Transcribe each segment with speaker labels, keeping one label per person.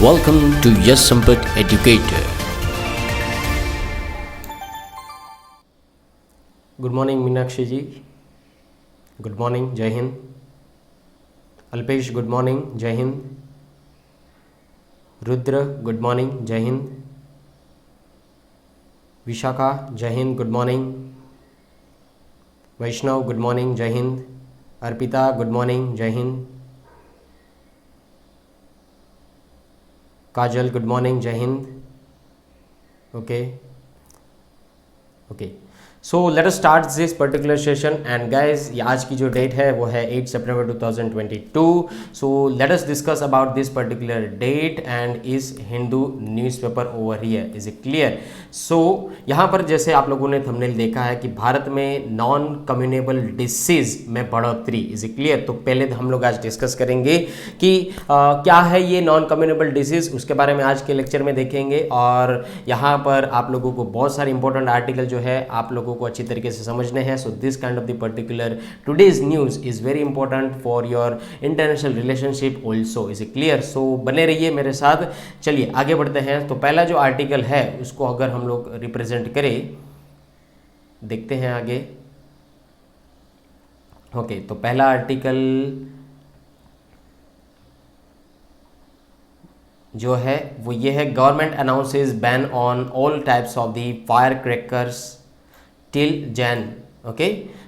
Speaker 1: Welcome to Yes Sampat Educator.
Speaker 2: Good morning Meenakshi ji, good morning, जय हिंद। Alpesh good morning, जय Hind. Rudra good morning, जय हिंद। विशाखा जय हिंद, गुड मॉर्निंग। वैष्णव गुड मॉर्निंग, जय हिंद। अर्पिता गुड मॉर्निंग, जय हिंद। काजल गुड मॉर्निंग, जय हिंद। Okay okay, so let us start this particular session and guys आज की जो डेट है वो है 8 सितंबर 2022। So let us discuss about this particular date and is Hindu newspaper over here, is it clear? So यहाँ पर जैसे आप लोगों ने थंबनेल देखा है कि भारत में नॉन कम्युनेबल डिसीज में बढ़ोतरी, इज इट क्लियर? तो पहले हम लोग आज डिस्कस करेंगे कि क्या है ये नॉन कम्युनेबल डिसीज, उसके बारे में आज के लेक्चर में देखेंगे। और यहाँ पर आप लोगों को बहुत सारे इंपॉर्टेंट आर्टिकल जो है आप लोगों को अच्छी तरीके से समझने हैं। So this kind of the particular today's news is very important for your international relationship also, is it clear? So बने रहिए मेरे साथ। चलिए आगे बढ़ते हैं। तो पहला जो आर्टिकल है उसको अगर हम लोग रिप्रेजेंट करें, देखते हैं आगे। ओके, तो पहला आर्टिकल जो है वो ये है, government announces ban on all types of the fire crackers till Jain. Okay,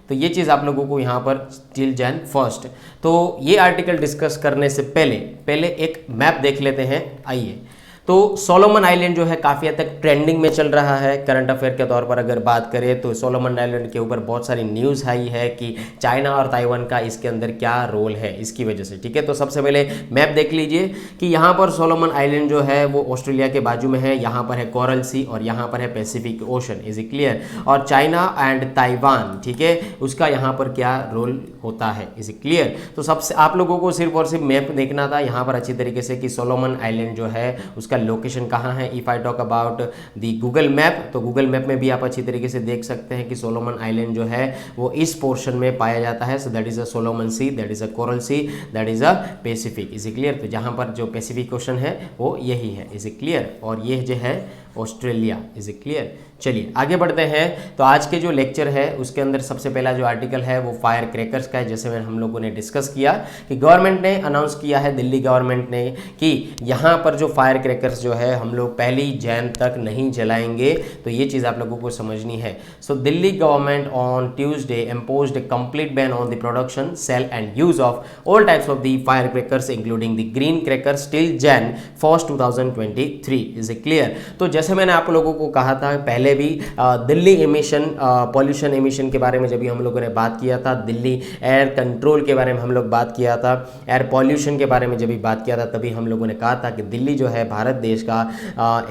Speaker 2: तो ये चीज़ आप लोगों को यहाँ पर टिल जैन फर्स्ट। तो ये आर्टिकल डिस्कस करने से पहले एक मैप देख लेते हैं, आइए। तो सोलोमन आइलैंड जो है काफ़ी हद तक ट्रेंडिंग में चल रहा है। करंट अफेयर के तौर पर अगर बात करें तो सोलोमन आइलैंड के ऊपर बहुत सारी न्यूज़ आई है कि चाइना और ताइवान का इसके अंदर क्या रोल है इसकी वजह से, ठीक है? तो सबसे पहले मैप देख लीजिए कि यहाँ पर सोलोमन आइलैंड जो है वो ऑस्ट्रेलिया के बाजू में है। यहाँ पर है कोरल सी और यहाँ पर है Pacific ocean, is it clear? और चाइना एंड ताइवान, ठीक है, उसका यहाँ पर क्या रोल होता है, इज इट क्लियर? तो सबसे आप लोगों को सिर्फ और सिर्फ मैप देखना था यहाँ पर अच्छी तरीके से कि सोलोमन आइलैंड जो है उसका लोकेशन कहाँ है। If I talk about the Google map, तो गूगल मैप में भी आप अच्छी तरीके से देख सकते हैं कि सोलोमन आइलैंड जो है वो इस पोर्शन में पाया जाता है। So that is a Solomon Sea, that is a Coral Sea, that is a Pacific, is it clear? तो जहाँ पर जो पैसिफिक ओशन है वो यही है, इज इट क्लियर? और ये जो है ऑस्ट्रेलिया, इज इट क्लियर? चलिए आगे बढ़ते हैं। तो आज के जो लेक्चर है उसके अंदर सबसे पहला जो आर्टिकल है वो फायर क्रैकर्स का है। जैसे मैंने हम लोगों ने डिस्कस किया कि गवर्नमेंट ने अनाउंस किया है, दिल्ली गवर्नमेंट ने, कि यहाँ पर जो फायर क्रैकर्स जो है हम लोग 1 जैन तक नहीं जलाएंगे। तो ये चीज़ आप लोगों को समझनी है। So Delhi government on Tuesday imposed a complete ban on the production, sale and use of all types of the fire crackers including the green crackers till Jan 1 2023, is it clear? तो जैसे मैंने आप लोगों को कहा था पहले भी, दिल्ली एमिशन पॉल्यूशन एमिशन के बारे में जब भी हम लोगों ने बात किया था, दिल्ली एयर कंट्रोल के बारे में हम लोग बात किया था, एयर पॉल्यूशन के बारे में जब भी बात किया था, तभी हम लोगों ने कहा था कि दिल्ली जो है भारत देश का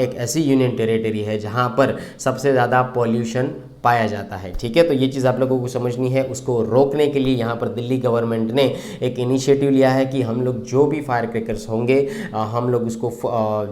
Speaker 2: एक ऐसी यूनियन टेरिटरी है जहां पर सबसे ज़्यादा पॉल्यूशन पाया जाता है, ठीक है? तो ये चीज़ आप लोगों को समझनी है। उसको रोकने के लिए यहाँ पर दिल्ली गवर्नमेंट ने एक इनिशिएटिव लिया है कि हम लोग जो भी फायर क्रैकर्स होंगे हम लोग उसको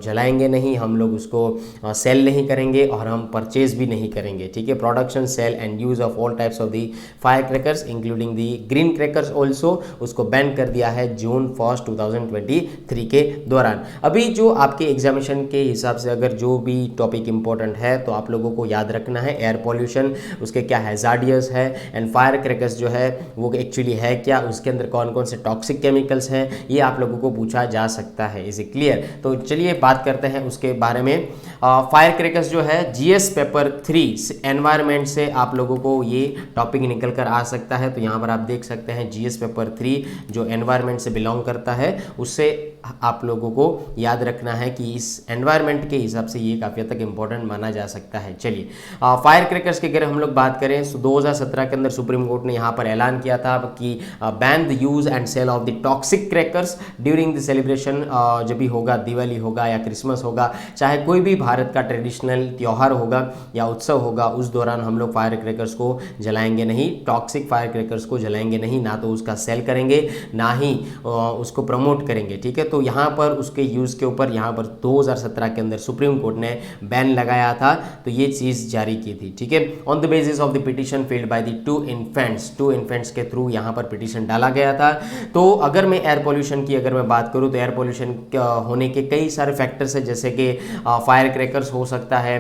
Speaker 2: जलाएंगे नहीं, हम लोग उसको सेल नहीं करेंगे और हम परचेज भी नहीं करेंगे, ठीक है? Production, sale and use of all types of the fire crackers including the green crackers also, उसको बैन कर दिया है जून 1 2023 के दौरान। अभी जो आपके एग्जामिनेशन के हिसाब से अगर जो भी टॉपिक इंपॉर्टेंट है तो आप लोगों को याद रखना है, एयर पॉल्यूशन, उसके क्या हैजार्डियस है, एंड फायर क्रैकर्स जो है वो एक्चुअली है क्या, उसके अंदर कौन कौन से टॉक्सिक केमिकल्स हैं, ये आप लोगों को पूछा जा सकता है, इज इट क्लियर? तो चलिए बात करते हैं उसके बारे में। फायर क्रैकर्स जो है जीएस पेपर 3 एनवायरनमेंट से आप लोगों को ये टॉपिक निकल कर आ सकता है। तो यहाँ पर आप देख सकते हैं जीएस पेपर 3 जो एनवायरनमेंट से बिलोंग करता है, उससे आप लोगों को याद रखना है कि इस एनवायरनमेंट के हिसाब से ये काफ़ी हद तक इंपॉर्टेंट माना जा सकता है। चलिए फायर क्रैकर्स की अगर हम लोग बात करें तो 2017 के अंदर सुप्रीम कोर्ट ने यहाँ पर ऐलान किया था कि ban the use and sale of the toxic crackers during the celebration, जब भी होगा, दिवाली होगा या क्रिसमस होगा, चाहे कोई भी भारत का ट्रेडिशनल त्यौहार होगा या उत्सव होगा, उस दौरान हम लोग फायर क्रैकर्स को जलाएंगे नहीं, टॉक्सिक फायर क्रैकर्स को जलाएंगे नहीं, ना तो उसका सेल करेंगे ना ही उसको प्रमोट करेंगे, ठीक है? तो यहाँ पर उसके यूज़ के ऊपर यहाँ पर 2017 के अंदर सुप्रीम कोर्ट ने बैन लगाया था, तो ये चीज़ जारी की थी, ठीक है? On the basis of the petition filled by the two infants के थ्रू यहाँ पर पिटिशन डाला गया था। तो अगर मैं एयर पोल्यूशन की अगर मैं बात करूँ तो एयर पोल्यूशन होने के कई सारे फैक्टर्स है, जैसे कि फायर क्रैकर्स हो सकता है,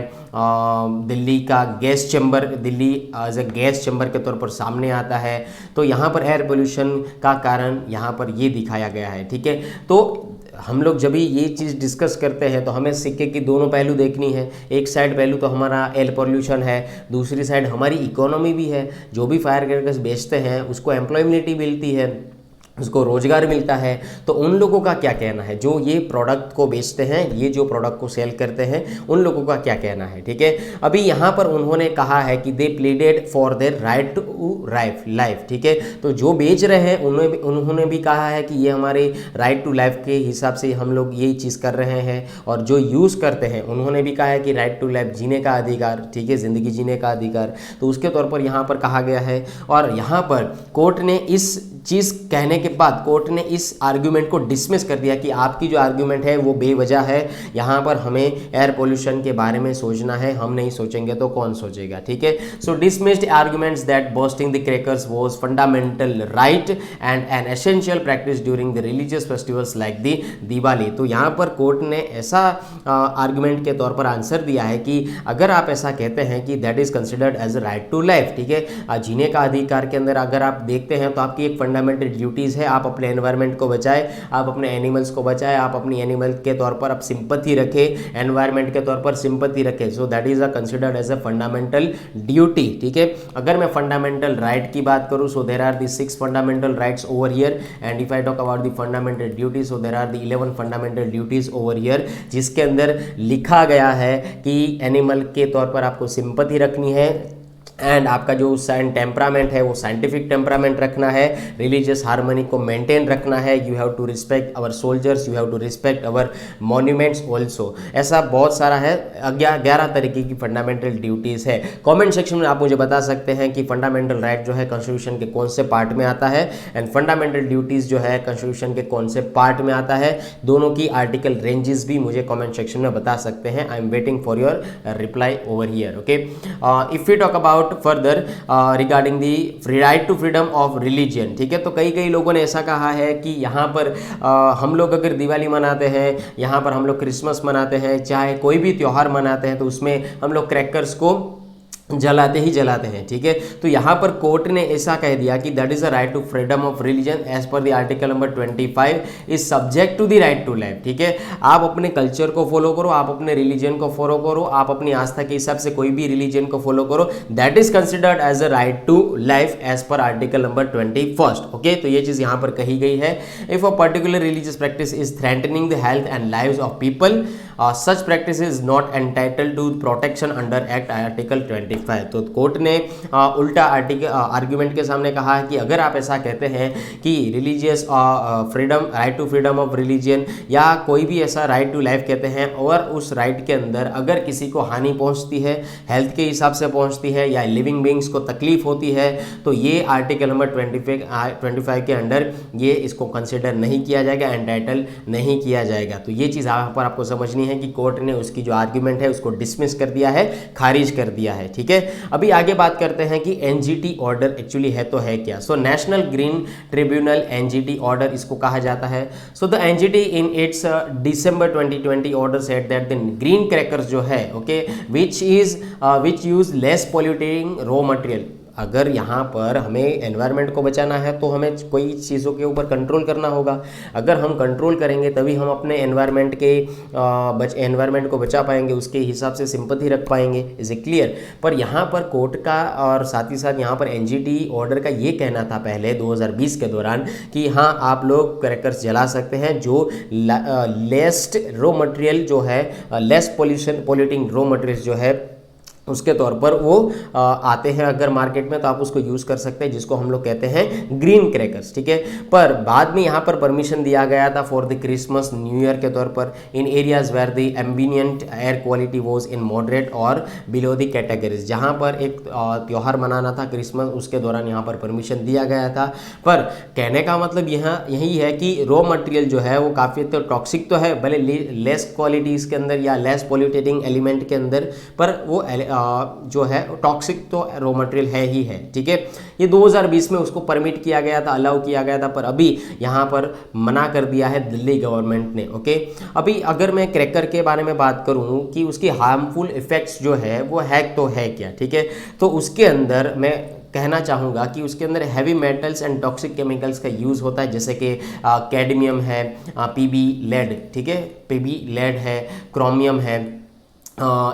Speaker 2: दिल्ली का gas chamber, Delhi as a gas chamber के तौर पर सामने आता है। तो यहाँ पर एयर पोल्यूशन का कारण यहाँ पर ये दिखाया गया है, ठीक है। तो हम लोग जब भी ये चीज़ डिस्कस करते हैं तो हमें सिक्के की दोनों पहलू देखनी है। एक साइड पहलू तो हमारा एयर पोल्यूशन है, दूसरी साइड हमारी इकोनॉमी भी है। जो भी फायर क्रैकर्स बेचते हैं उसको एम्प्लॉयबिलिटी मिलती है, उसको रोजगार मिलता है। तो उन लोगों का क्या कहना है जो ये प्रोडक्ट को बेचते हैं, ये जो प्रोडक्ट को सेल करते हैं, उन लोगों का क्या कहना है, ठीक है। अभी यहाँ पर उन्होंने कहा है कि they pleaded for their right to life, ठीक है। तो जो बेच रहे हैं उन्होंने भी कहा है कि ये हमारे राइट टू लाइफ के हिसाब से हम लोग यही चीज़ कर रहे हैं। और जो यूज़ करते हैं उन्होंने भी कहा है कि राइट टू लाइफ, जीने का अधिकार, ठीक है, ज़िंदगी जीने का अधिकार। तो उसके तौर पर यहाँ पर कहा गया है। और यहाँ पर कोर्ट ने इस चीज़ कहने के बाद कोर्ट ने इस आर्ग्यूमेंट को डिसमिस कर दिया कि आपकी जो आर्ग्यूमेंट है वो बेवजह है। यहाँ पर हमें एयर पोल्यूशन के बारे में सोचना है, हम नहीं सोचेंगे तो कौन सोचेगा, ठीक है। So dismissed arguments that bursting the crackers was fundamental right and an essential practice during the religious festivals like the Diwali. तो यहाँ पर कोर्ट ने ऐसा आर्ग्यूमेंट के तौर पर आंसर दिया है कि अगर आप ऐसा कहते हैं कि that is considered as a right to life, ठीक है, जीने का अधिकार के अंदर अगर आप देखते हैं तो आपकी एक फंडामेंटल ड्यूटीज़ है, आप अपने एनवायरनमेंट को बचाएं, आप अपने एनिमल्स को बचाएं, आप अपनी एनिमल के तौर पर आप सिंपैथी रखें, एनवायरनमेंट के तौर पर सिंपैथी रखें। So that is a considered as a fundamental duty, ठीक है। अगर मैं फंडामेंटल राइट की बात करूं, so there are the 6 fundamental rights over here and if I talk about the fundamental duties, so there are the 11 fundamental duties over here, जिसके अंदर लिखा गया है कि एनिमल के तौर पर आपको सिंपैथी रखनी है एंड आपका जो टेम्परामेंट है वो साइंटिफिक टेम्परामेंट रखना है, रिलीजियस हार्मनी को मेंटेन रखना है, you have to respect our soldiers, you have to respect our monuments also. ऐसा बहुत सारा है, 11 तरीके की फंडामेंटल ड्यूटीज़ है। कमेंट सेक्शन में आप मुझे बता सकते हैं कि फंडामेंटल राइट जो है कॉन्स्टिट्यूशन के कौन से पार्ट में आता है एंड फंडामेंटल ड्यूटीज़ जो है कॉन्स्टिट्यूशन के कौन से पार्ट में आता है। दोनों की आर्टिकल रेंजेस भी मुझे कमेंट सेक्शन में बता सकते हैं। I am waiting for your reply over here, okay. If you talk about further regarding the right to freedom of religion, ठीक है। तो कई लोगों ने ऐसा कहा है कि यहाँ पर हम लोग अगर दिवाली मनाते हैं, यहाँ पर हम लोग क्रिसमस मनाते हैं, चाहे कोई भी त्यौहार मनाते हैं, तो उसमें हम लोग क्रैकर्स को जलाते ही जलाते हैं, ठीक है। तो यहाँ पर कोर्ट ने ऐसा कह दिया कि that is a right to freedom of religion as per the article number 25 is subject to the right to life, ठीक है। आप अपने कल्चर को फॉलो करो, आप अपने रिलीजन को फॉलो करो, आप अपनी आस्था के हिसाब से कोई भी रिलीजन को फॉलो करो, that is considered as a right to life as per article number 21, okay. तो ये चीज यहाँ पर कही गई है। If a particular religious practice is threatening the health and lives of people, such practice is not entitled to protection under act article 25। तो court ने उल्टा आर्ग्यूमेंट के सामने कहा है कि अगर आप ऐसा कहते हैं कि religious freedom, right to freedom of religion या कोई भी ऐसा राइट टू लाइफ कहते हैं और उस राइट के अंदर अगर किसी को हानि पहुंचती है, हेल्थ के हिसाब से पहुंचती है या लिविंग बींग्स को तकलीफ होती है, तो ये आर्टिकल नंबर 25 के अंडर ये इसको कंसिडर नहीं किया जाएगा, एंटाइटल नहीं किया जाएगा। तो ये चीज़ यहाँ पर आपको समझनी है कि कोर्ट ने उसकी जो आर्ग्यूमेंट है उसको डिसमिस कर दिया है, खारिज कर दिया है, ठीक है। अभी आगे बात करते हैं कि एनजीटी ऑर्डर एक्चुअली है तो है क्या। So national green tribunal, NGT order इसको कहा जाता है। So the NGT in its December 2020 order said that the green crackers जो है, ओके, विच use less polluting raw material. अगर यहाँ पर हमें एनवायरनमेंट को बचाना है तो हमें कोई चीज़ों के ऊपर कंट्रोल करना होगा। अगर हम कंट्रोल करेंगे तभी हम अपने एनवायरनमेंट को बचा पाएंगे, उसके हिसाब से सिंपैथी रख पाएंगे। Is it clear. पर यहाँ पर कोर्ट का और साथ ही साथ यहाँ पर एनजीटी ऑर्डर का ये कहना था पहले 2020 के दौरान कि हाँ आप लोग क्रैकर्स जला सकते हैं जो लेस्ट रॉ मटेरियल जो है, लेस पॉल्यूटिंग रॉ मटेरियल जो है उसके तौर पर वो आते हैं अगर मार्केट में, तो आप उसको यूज़ कर सकते हैं, जिसको हम लोग कहते हैं ग्रीन क्रैकर्स, ठीक है। पर बाद में यहाँ पर परमिशन दिया गया था for the Christmas new year के तौर पर in areas where the ambient air quality was in moderate और बिलो द कैटेगरीज। जहाँ पर एक त्यौहार मनाना था क्रिसमस, उसके दौरान यहाँ पर परमिशन दिया गया था। पर कहने का मतलब यहाँ यही है कि रॉ मटेरियल जो है वो काफ़ी तो टॉक्सिक तो है, भले लेस क्वालिटीज़ के अंदर या लेस पॉल्यूटेटिंग एलिमेंट के अंदर, पर वो जो है टॉक्सिक तो रॉ मटेरियल है ही है, ठीक है। ये 2020 में उसको परमिट किया गया था, अलाउ किया गया था, पर अभी यहाँ पर मना कर दिया है दिल्ली गवर्नमेंट ने, ओके। अभी अगर मैं क्रैकर के बारे में बात करूँ कि उसकी हार्मफुल इफेक्ट्स जो है वो है तो है क्या, ठीक है। तो उसके अंदर मैं कहना चाहूँगा कि उसके अंदर heavy metals and toxic chemicals का यूज़ होता है, जैसे कि कैडमियम है, पीबी लेड, ठीक है, पीबी लेड है, क्रोमियम है,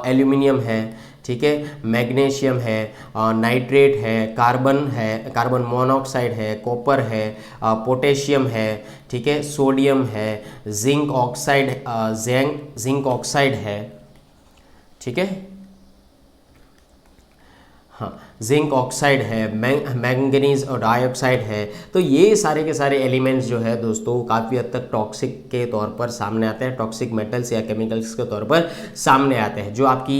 Speaker 2: एल्यूमिनियम है, ठीक है, मैग्नीशियम है, नाइट्रेट है, कार्बन मोनोऑक्साइड है, कॉपर है, पोटेशियम है, ठीक है, सोडियम है, जिंक ऑक्साइड है, ठीक है, हाँ, जिंक ऑक्साइड है, मैंगनीज और डाइऑक्साइड है। तो ये सारे के सारे एलिमेंट्स जो है दोस्तों काफ़ी हद तक टॉक्सिक के तौर पर सामने आते हैं, टॉक्सिक मेटल्स या केमिकल्स के तौर पर सामने आते हैं, जो आपकी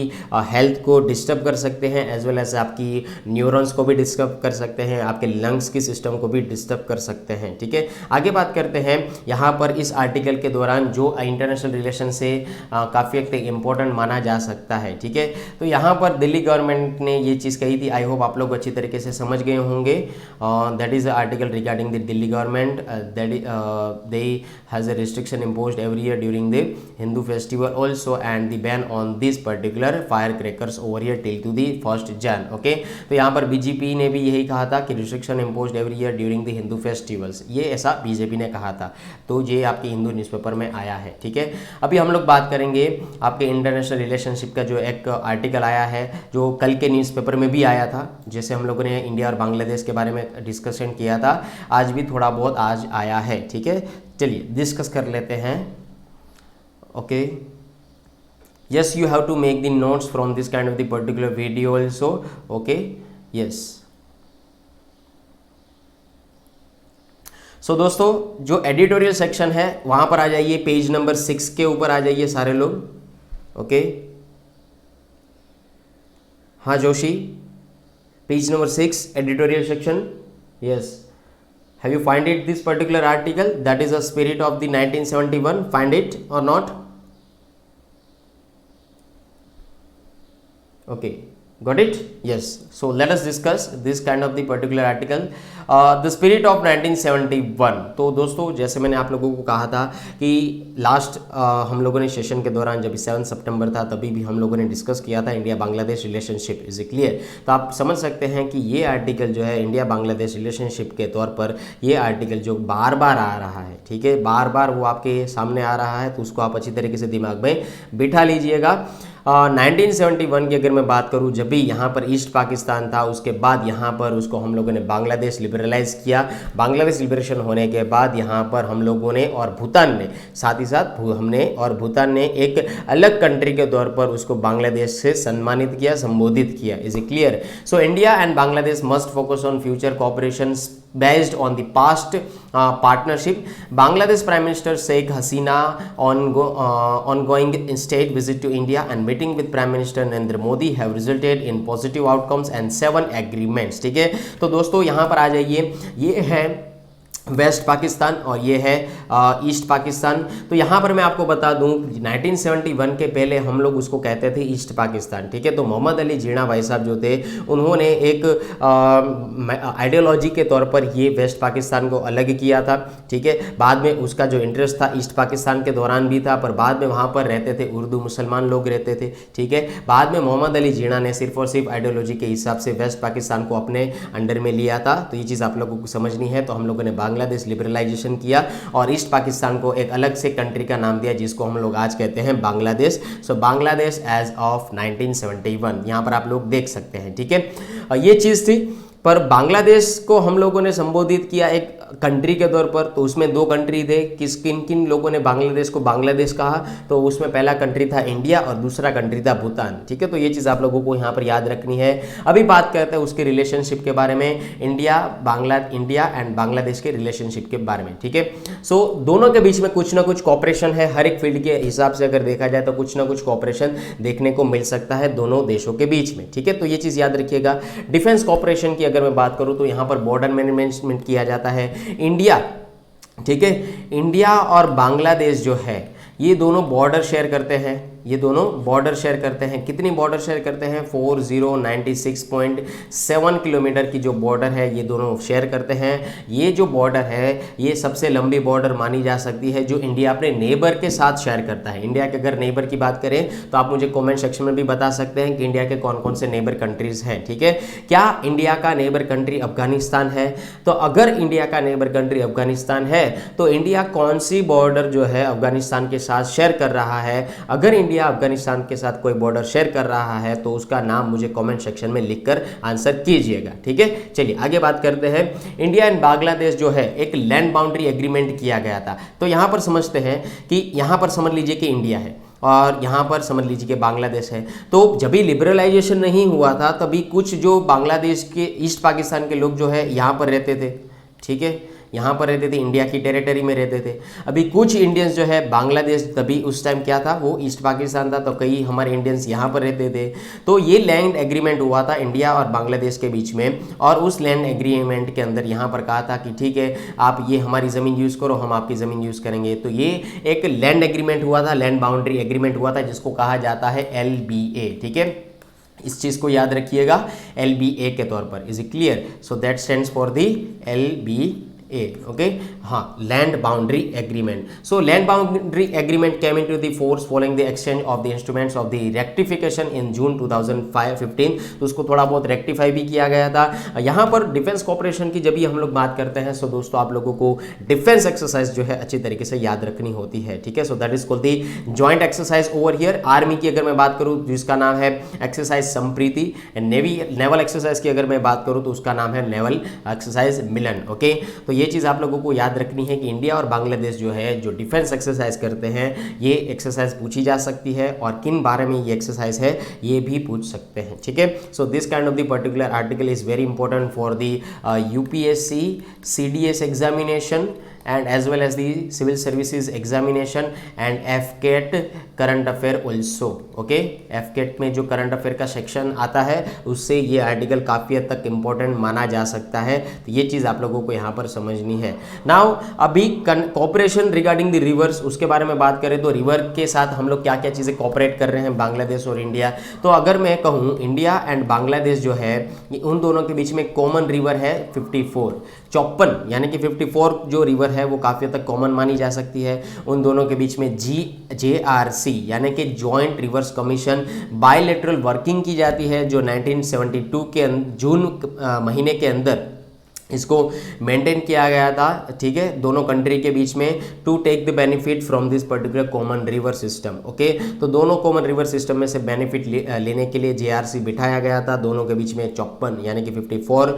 Speaker 2: हेल्थ को डिस्टर्ब कर सकते हैं, एज वेल एज आपकी न्यूरॉन्स को भी डिस्टर्ब कर सकते हैं, आपके लंग्स की सिस्टम को भी डिस्टर्ब कर सकते हैं, ठीक है। आगे बात करते हैं यहाँ पर इस आर्टिकल के दौरान जो इंटरनेशनल रिलेशन से काफ़ी हद तक इम्पोर्टेंट माना जा सकता है, ठीक है। तो यहाँ पर दिल्ली गवर्नमेंट ने ये चीज़ कही थी, आई होप आप लोग अच्छी तरीके से समझ गए होंगे। That is the article regarding the Delhi government that they has a restriction imposed every year during the Hindu festival also and the ban on this particular fire crackers over year till two the 1 जन, okay. तो यहाँ पर BJP ने भी यही कहा था कि restriction imposed every year during the Hindu festivals, ये ऐसा बीजेपी ने कहा था, तो ये आपके हिंदू न्यूज़पेपर में आया है, ठीक है। अभी हम लोग बात करेंगे आपके इंटरनेशनल रिलेशनशिप का जो एक आर्टिकल आया है, जो कल के न्यूज़पेपर में भी आया था, जैसे हम लोगों ने इंडिया और बांग्लादेश के बारे में डिस्कशन किया था, आज भी थोड़ा बहुत आज आया है, ठीक है। चलिए डिस्कस कर लेते हैं, okay. Yes, you have to make the notes from this kind of the particular video also, okay, yes. So दोस्तों, जो एडिटोरियल सेक्शन है वहां पर आ जाइए, पेज नंबर 6 के ऊपर आ जाइए सारे लोग, ओके। हाँ Joshi, page number 6 editorial section, yes, have you find it this particular article that is a spirit of the 1971, find it or not? Okay, got it? Yes, so let us discuss this kind of the particular article, the spirit of 1971। तो दोस्तों, जैसे मैंने आप लोगों को कहा था कि लास्ट हम लोगों ने सेशन के दौरान जब 7 सितंबर था तभी भी हम लोगों ने डिस्कस किया था India Bangladesh relationship, is clear. तो आप समझ सकते हैं कि ये आर्टिकल जो है इंडिया बांग्लादेश रिलेशनशिप के तौर पर, ये आर्टिकल जो बार बार आ रहा है, ठीक है, बार बार वो आपके सामने आ रहा है, तो उसको आप अच्छी तरीके से दिमाग में बिठा लीजिएगा। 1971 की अगर मैं बात करूं, जब भी यहाँ पर ईस्ट पाकिस्तान था, उसके बाद यहाँ पर उसको हम लोगों ने बांग्लादेश लिबरलाइज किया। बांग्लादेश लिबरेशन होने के बाद यहाँ पर हम लोगों ने और भूटान ने, साथ ही साथ हमने और भूटान ने एक अलग कंट्री के तौर पर उसको बांग्लादेश से सम्मानित किया, संबोधित किया, is it clear. So India and Bangladesh must focus on future cooperation based on the past partnership. Bangladesh Prime Minister Sheikh Hasina ongoing state visit to India and meeting with Prime Minister Narendra Modi have resulted in positive outcomes and 7 agreements, ठीक है। तो दोस्तों यहाँ पर आ जाइए, ये है waste Pakistan और ये है ईस्ट पाकिस्तान। तो यहाँ पर मैं आपको बता दूं 1971 के पहले हम लोग उसको कहते थे ईस्ट पाकिस्तान, ठीक है। तो मोहम्मद अली जीना भाई साहब जो थे, उन्होंने एक आइडियोलॉजी के तौर पर ये वेस्ट पाकिस्तान को अलग किया था, ठीक है। बाद में उसका जो इंटरेस्ट था ईस्ट पाकिस्तान के दौरान भी था, पर बाद में वहाँ पर रहते थे उर्दू मुसलमान लोग रहते थे, ठीक है। बाद में मोहम्मद अली जीना ने सिर्फ और सिर्फ आइडियोलॉजी के हिसाब से वेस्ट पाकिस्तान को अपने अंडर में लिया था। तो ये चीज़ आप लोगों को समझनी है। तो हम लोगों ने बांग्लादेश लिबरलाइजेशन किया और ईस्ट पाकिस्तान को एक अलग से कंट्री का नाम दिया, जिसको हम लोग आज कहते हैं बांग्लादेश। सो बांग्लादेश एज ऑफ 1971 यहाँ पर आप लोग देख सकते हैं, ठीक है। ये चीज़ थी, पर बांग्लादेश को हम लोगों ने संबोधित किया एक कंट्री के तौर पर। तो उसमें 2 कंट्री थे, किन किन लोगों ने बांग्लादेश को बांग्लादेश कहा, तो उसमें पहला कंट्री था इंडिया और दूसरा कंट्री था भूटान, ठीक है। तो ये चीज़ आप लोगों को यहाँ पर याद रखनी है। अभी बात करते हैं उसके रिलेशनशिप के बारे में, इंडिया एंड बांग्लादेश के रिलेशनशिप के बारे में, ठीक है। सो दोनों के बीच में कुछ ना कुछ कॉपरेशन है, हर एक फील्ड के हिसाब से अगर देखा जाए तो कुछ ना कुछ कॉपरेशन देखने को मिल सकता है दोनों देशों के बीच में, ठीक है। तो ये चीज़ याद रखिएगा। डिफेंस कॉपरेशन की अगर मैं बात करूँ तो यहाँ पर बॉर्डर मैनेजमेंट किया जाता है। इंडिया, ठीक है, इंडिया और बांग्लादेश जो है ये दोनों बॉर्डर शेयर करते हैं, ये दोनों बॉर्डर शेयर करते हैं। कितनी बॉर्डर शेयर करते हैं? 4096.7 किलोमीटर की जो बॉर्डर है ये दोनों शेयर करते हैं। ये जो बॉर्डर है ये सबसे लंबी बॉर्डर मानी जा सकती है जो इंडिया अपने नेबर के साथ शेयर करता है। इंडिया के अगर नेबर की बात करें तो आप मुझे कमेंट सेक्शन में भी बता सकते हैं कि इंडिया के कौन कौन से नेबर कंट्रीज हैं। ठीक है, क्या इंडिया का नेबर कंट्री अफगानिस्तान है? तो अगर इंडिया का नेबर कंट्री अफगानिस्तान है तो इंडिया कौन सी बॉर्डर जो है अफगानिस्तान के साथ शेयर कर रहा है? अगर इंडिया अफगानिस्तान के साथ कोई बॉर्डर शेयर कर रहा है तो उसका नाम मुझे कमेंट सेक्शन में लिखकर आंसर कीजिएगा। ठीक है, चलिए आगे बात करते हैं। इंडिया एंड बांग्लादेश जो है एक लैंड बाउंड्री एग्रीमेंट किया गया था। तो यहां पर समझते हैं कि यहां पर समझ लीजिए कि इंडिया है और यहाँ पर समझ लीजिए कि बांग्लादेश है। तो जब भी लिबरलाइजेशन नहीं हुआ था तभी कुछ जो बांग्लादेश के ईस्ट पाकिस्तान के लोग जो है यहाँ पर रहते थे। ठीक है, यहाँ पर रहते थे, इंडिया की टेरिटरी में रहते थे। अभी कुछ इंडियंस जो है बांग्लादेश, तभी उस टाइम क्या था, वो ईस्ट पाकिस्तान था, तो कई हमारे इंडियंस यहाँ पर रहते थे। तो ये लैंड एग्रीमेंट हुआ था इंडिया और बांग्लादेश के बीच में, और उस लैंड एग्रीमेंट के अंदर यहाँ पर कहा था कि ठीक है आप ये हमारी ज़मीन यूज़ करो, हम आपकी ज़मीन यूज़ करेंगे। तो ये एक लैंड एग्रीमेंट हुआ था, लैंड बाउंड्री एग्रीमेंट हुआ था, जिसको कहा जाता है LBA। ठीक है, इस चीज़ को याद रखिएगा LBA के तौर पर। Is it clear? So that stands for the LBA। Okay, हाँ, land boundary agreement. So land boundary agreement came into the force following the exchange of the instruments of the rectification in June 2015। तो उसको थोड़ा बहुत rectify भी किया गया था। यहाँ पर डिफेंस कॉपरेशन की जब भी हम लोग बात करते हैं सो दोस्तों आप लोगों को डिफेंस एक्सरसाइज जो है अच्छी तरीके से याद रखनी होती है। ठीक है, so that is called the joint exercise over here. Army की अगर मैं बात करूँ जिसका नाम है एक्सरसाइज संप्रीति, नेवल एक्सरसाइज की अगर मैं बात करूँ तो उसका नाम है नेवल एक्सरसाइज मिलन। ओके, तो ये चीज़ आप लोगों को याद रखनी है कि इंडिया और बांग्लादेश जो है जो डिफेंस एक्सरसाइज करते हैं, ये एक्सरसाइज पूछी जा सकती है और किन बारे में ये एक्सरसाइज है ये भी पूछ सकते हैं। ठीक है, so this kind of the particular article is very important for the UPSC CDS examination and as well as the civil services examination and FCAT current affair also. Okay, FCAT में जो करंट अफेयर का section आता है उससे ये article काफ़ी हद तक इम्पोर्टेंट माना जा सकता है। तो ये चीज़ आप लोगों को यहाँ पर समझनी है। नाउ अभी कॉपरेशन रिगार्डिंग द रिवर्स, उसके बारे में बात करें तो रिवर के साथ हम लोग क्या क्या चीज़ें कॉपरेट कर रहे हैं बांग्लादेश और इंडिया। तो अगर मैं कहूँ इंडिया एंड बांग्लादेश जो है उन दोनों के बीच में कॉमन रिवर है 54 यानी कि 54 जो रिवर है वो काफ़ी हद तक कॉमन मानी जा सकती है। उन दोनों के बीच में JRC यानी कि joint reverse commission bilateral working की जाती है जो 1972 के जून महीने के अंदर इसको मेंटेन किया गया था। ठीक है, दोनों कंट्री के बीच में to take the benefit from this particular common river system. Okay, तो दोनों कॉमन रिवर सिस्टम में से बेनिफिट लेने के लिए JRC बिठाया गया था। दोनों के बीच में 54 यानी कि 54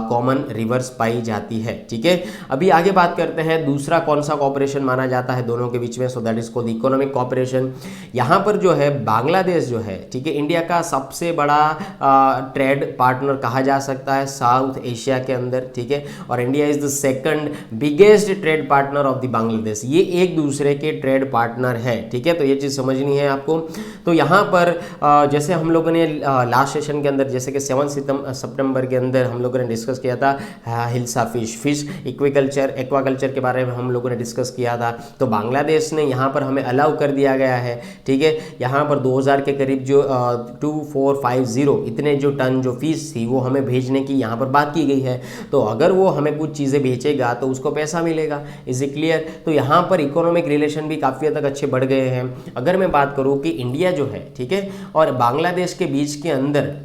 Speaker 2: कॉमन रिवर्स पाई जाती है। ठीक है, अभी आगे बात करते हैं दूसरा कौन सा कॉपरेशन माना जाता है दोनों के बीच में। सो that is called economic cooperation. यहाँ पर जो है बांग्लादेश जो है, ठीक है, इंडिया का सबसे बड़ा ट्रेड पार्टनर कहा जा सकता है साउथ एशिया के अंदर। ठीक है, और India is the second biggest trade partner of the Bangladesh. ये एक दूसरे के ट्रेड पार्टनर है। ठीक है, तो ये चीज़ समझनी है आपको। तो यहाँ पर जैसे हम लोगों ने लास्ट सेशन के अंदर जैसे कि 7 सितंबर के अंदर हम लोगों ने डिस्कस किया था हिल्सा फिश एक्वाकल्चर के बारे में हम लोगों ने डिस्कस किया था। तो बांग्लादेश ने यहाँ पर हमें अलाउ कर दिया गया है। ठीक है, यहाँ पर 2000 के करीब जो 2450 इतने जो टन जो फिश थी वो हमें भेजने की यहाँ पर बात की गई है। तो अगर वो हमें कुछ चीज़ें बेचेगा तो उसको पैसा मिलेगा। Is it clear? तो यहाँ पर इकोनॉमिक रिलेशन भी काफ़ी हद तक अच्छे बढ़ गए हैं। अगर मैं बात करूँ कि इंडिया जो है, ठीक है, और बांग्लादेश के बीच के अंदर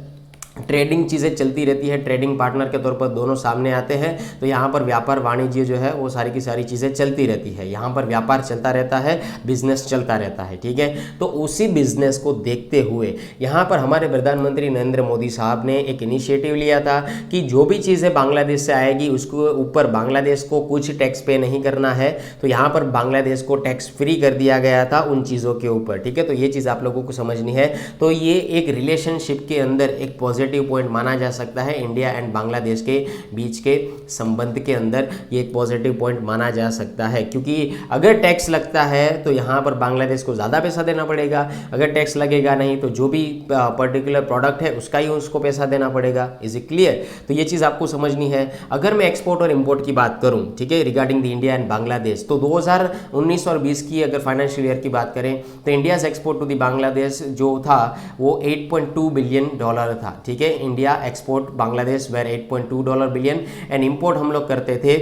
Speaker 2: ट्रेडिंग चीज़ें चलती रहती है, ट्रेडिंग पार्टनर के तौर पर दोनों सामने आते हैं। तो यहाँ पर व्यापार वाणिज्य जो है वो सारी की सारी चीज़ें चलती रहती है। यहाँ पर व्यापार चलता रहता है, बिजनेस चलता रहता है। ठीक है, तो उसी बिजनेस को देखते हुए यहाँ पर हमारे प्रधानमंत्री नरेंद्र मोदी साहब ने एक इनिशिएटिव लिया था कि जो भी चीज़ें बांग्लादेश से आएगी उसको ऊपर बांग्लादेश को कुछ टैक्स पे नहीं करना है। तो यहाँ पर बांग्लादेश को टैक्स फ्री कर दिया गया था उन चीज़ों के ऊपर। ठीक है, तो ये चीज़ आप लोगों को समझनी है। तो ये एक रिलेशनशिप के अंदर एक पॉजिटिव पॉजिटिव पॉइंट माना जा सकता है इंडिया एंड बांग्लादेश के बीच के संबंध के अंदर, ये एक पॉजिटिव पॉइंट माना जा सकता है। क्योंकि अगर टैक्स लगता है तो यहाँ पर बांग्लादेश को ज़्यादा पैसा देना पड़ेगा, अगर टैक्स लगेगा नहीं तो जो भी पर्टिकुलर प्रोडक्ट है उसका ही उसको पैसा देना पड़ेगा। Is it clear? तो ये चीज़ आपको समझनी है। अगर मैं एक्सपोर्ट और इम्पोर्ट की बात करूँ, ठीक है, regarding the India and Bangladesh, तो 2019 और 20 की अगर फाइनेंशियल ईयर की बात करें तो India's export to the Bangladesh जो था वो $8.2 बिलियन था, ठीक है। India export Bangladesh were $8.2 billion and import हम लोग करते थे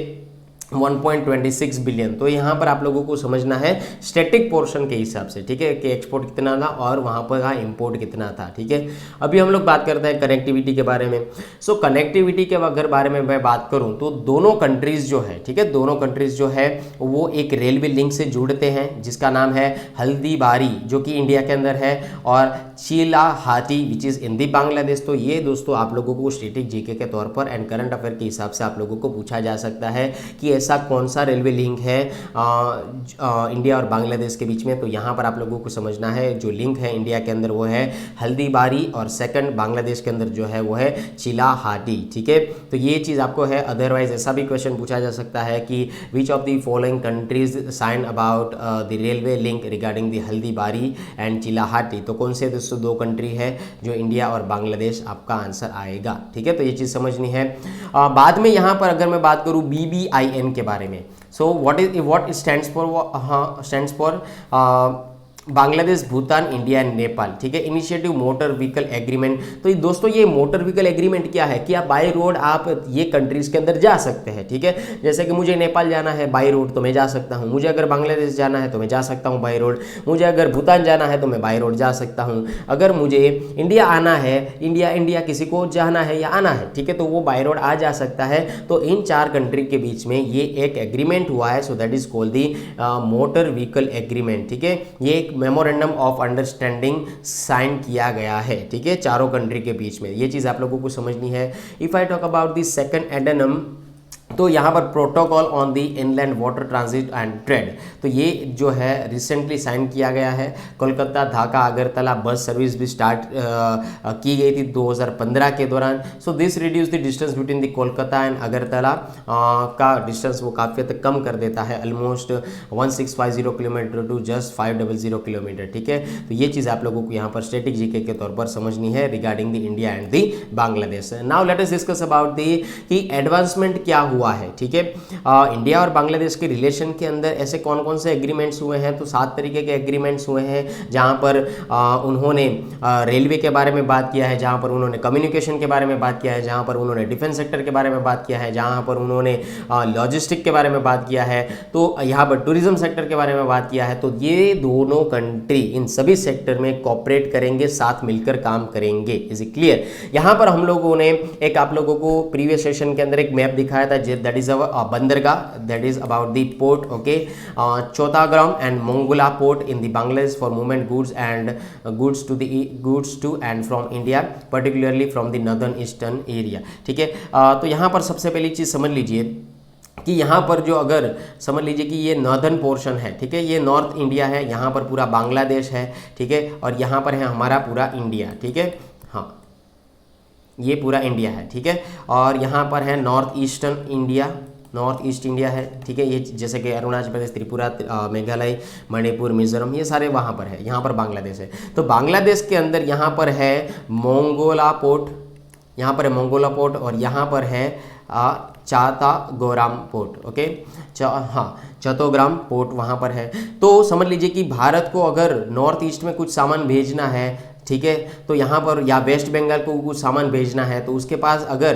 Speaker 2: 1.26 बिलियन। तो यहाँ पर आप लोगों को समझना है स्टैटिक पोर्शन के हिसाब से, ठीक है, कि एक्सपोर्ट कितना था और वहाँ पर का इंपोर्ट कितना था, ठीक है। अभी हम लोग बात करते हैं कनेक्टिविटी के बारे में। सो कनेक्टिविटी के अगर बारे में मैं बात करूँ तो दोनों कंट्रीज़ जो है, ठीक है, दोनों कंट्रीज़ जो है वो एक रेलवे लिंक से जुड़ते हैं जिसका नाम है हल्दीबारी, जो कि इंडिया के अंदर है, और चिलाहाटी विच इज़ इन दी बांग्लादेश। तो ये दोस्तों आप लोगों को स्टैटिक जीके के तौर पर एंड करंट अफेयर के हिसाब से आप लोगों को पूछा जा सकता है कि ऐसा कौन सा रेलवे लिंक है इंडिया और बांग्लादेश के बीच में। तो यहाँ पर आप लोगों को समझना है जो लिंक है इंडिया के अंदर वो है हल्दीबारी और सेकंड बांग्लादेश के अंदर जो है वो है चिलाहाटी, ठीक है। तो ये चीज़ आपको है। अदरवाइज ऐसा भी क्वेश्चन पूछा जा सकता है कि which of the following countries sign about the railway link regarding the Haldibari and Chilahati. तो कौन से दोस्तों दो कंट्री है जो इंडिया और बांग्लादेश, आपका आंसर आएगा, ठीक है। तो ये चीज़ समझनी है। बाद में यहाँ पर अगर मैं बात करूँ BBIN के बारे में, सो व्हाट स्टैंड्स फॉर, हाँ stands for Bangladesh, Bhutan, India and Nepal, ठीक है। Initiative motor vehicle agreement. तो दोस्तों ये मोटर व्हीकल एग्रीमेंट क्या है कि आप बाई रोड आप ये कंट्रीज के अंदर जा सकते हैं, ठीक है। जैसे कि मुझे नेपाल जाना है बाई रोड तो मैं जा सकता हूँ, मुझे अगर बांग्लादेश जाना है तो मैं जा सकता हूँ बाई रोड, मुझे अगर भूटान जाना है तो मैं बाई रोड जा सकता हूँ, अगर मुझे इंडिया आना है, इंडिया किसी को जाना है या आना है, ठीक है, तो वो बाई रोड आ जा सकता है। तो इन चार कंट्री के बीच में ये एक एग्रीमेंट हुआ है, so that is called the motor vehicle agreement, ठीक है। ये एक मेमोरेंडम ऑफ अंडरस्टैंडिंग साइन किया गया है, ठीक है, चारों कंट्री के बीच में। ये चीज़ आप लोगों को समझनी है। If I talk about the second addendum, तो यहाँ पर protocol on the inland water transit and trade, तो ये जो है रिसेंटली साइन किया गया है। कोलकाता, ढाका, अगरतला बस सर्विस भी स्टार्ट की गई थी 2015 के दौरान। So this reduce the distance between the Kolkata and Agartala का डिस्टेंस वो काफ़ी हद तक कम कर देता है, almost 1650 kilometre to just 500 kilometre, ठीक है। तो ये चीज़ आप लोगों को यहाँ पर स्टैटिक जीके के तौर पर समझनी है regarding the India and the Bangladesh. Now let us discuss about the कि एडवांसमेंट क्या हुआ है, ठीक है। इंडिया और बांग्लादेश के रिलेशन के अंदर ऐसे कौन कौन से एग्रीमेंट्स हुए हैं, तो 7 तरीके के एग्रीमेंट्स हुए हैं जहां पर उन्होंने रेलवे के बारे में बात किया है, जहां पर उन्होंने कम्युनिकेशन के बारे में बात किया है, जहां पर उन्होंने डिफेंस सेक्टर के बारे में बात किया है, जहां पर उन्होंने लॉजिस्टिक के बारे में बात किया है, तो यहाँ पर टूरिज्म सेक्टर के बारे में बात किया है। तो ये दोनों कंट्री इन सभी सेक्टर में कॉपरेट करेंगे, साथ मिलकर काम करेंगे। Is it clear? यहाँ पर हम लोगों ने एक आप लोगों को प्रीवियस सेशन के अंदर एक मैप दिखाया था, दैट इज बंदरगाह, that is about the port, okay, Chattogram and Mongla port in the Bangladesh for movement goods to and from India, particularly from the northern eastern area, ठीक है। तो यहाँ पर सबसे पहली चीज़ समझ लीजिए कि यहाँ पर जो अगर समझ लीजिए कि ये नॉर्दर्न पोर्शन है, ठीक है, ये नॉर्थ इंडिया है, यहाँ पर पूरा बांग्लादेश है, ठीक है, और यहाँ पर है हमारा पूरा इंडिया, ठीक है, हाँ ये पूरा इंडिया है, ठीक है, और यहाँ पर है नॉर्थ ईस्ट इंडिया है, ठीक है, ये जैसे कि अरुणाचल प्रदेश, त्रिपुरा, मेघालय, मणिपुर, मिजोरम, ये सारे वहाँ पर है, यहाँ पर बांग्लादेश है। तो बांग्लादेश के अंदर यहाँ पर है मोंगोला पोर्ट, यहाँ पर है मोंगोला पोर्ट, और यहाँ पर है चातागोराम पोर्ट, ओके, चतोग्राम पोर्ट वहाँ पर है। तो समझ लीजिए कि भारत को अगर नॉर्थ ईस्ट में कुछ सामान भेजना है, ठीक है, तो यहाँ पर या वेस्ट बंगाल को कुछ सामान भेजना है, तो उसके पास अगर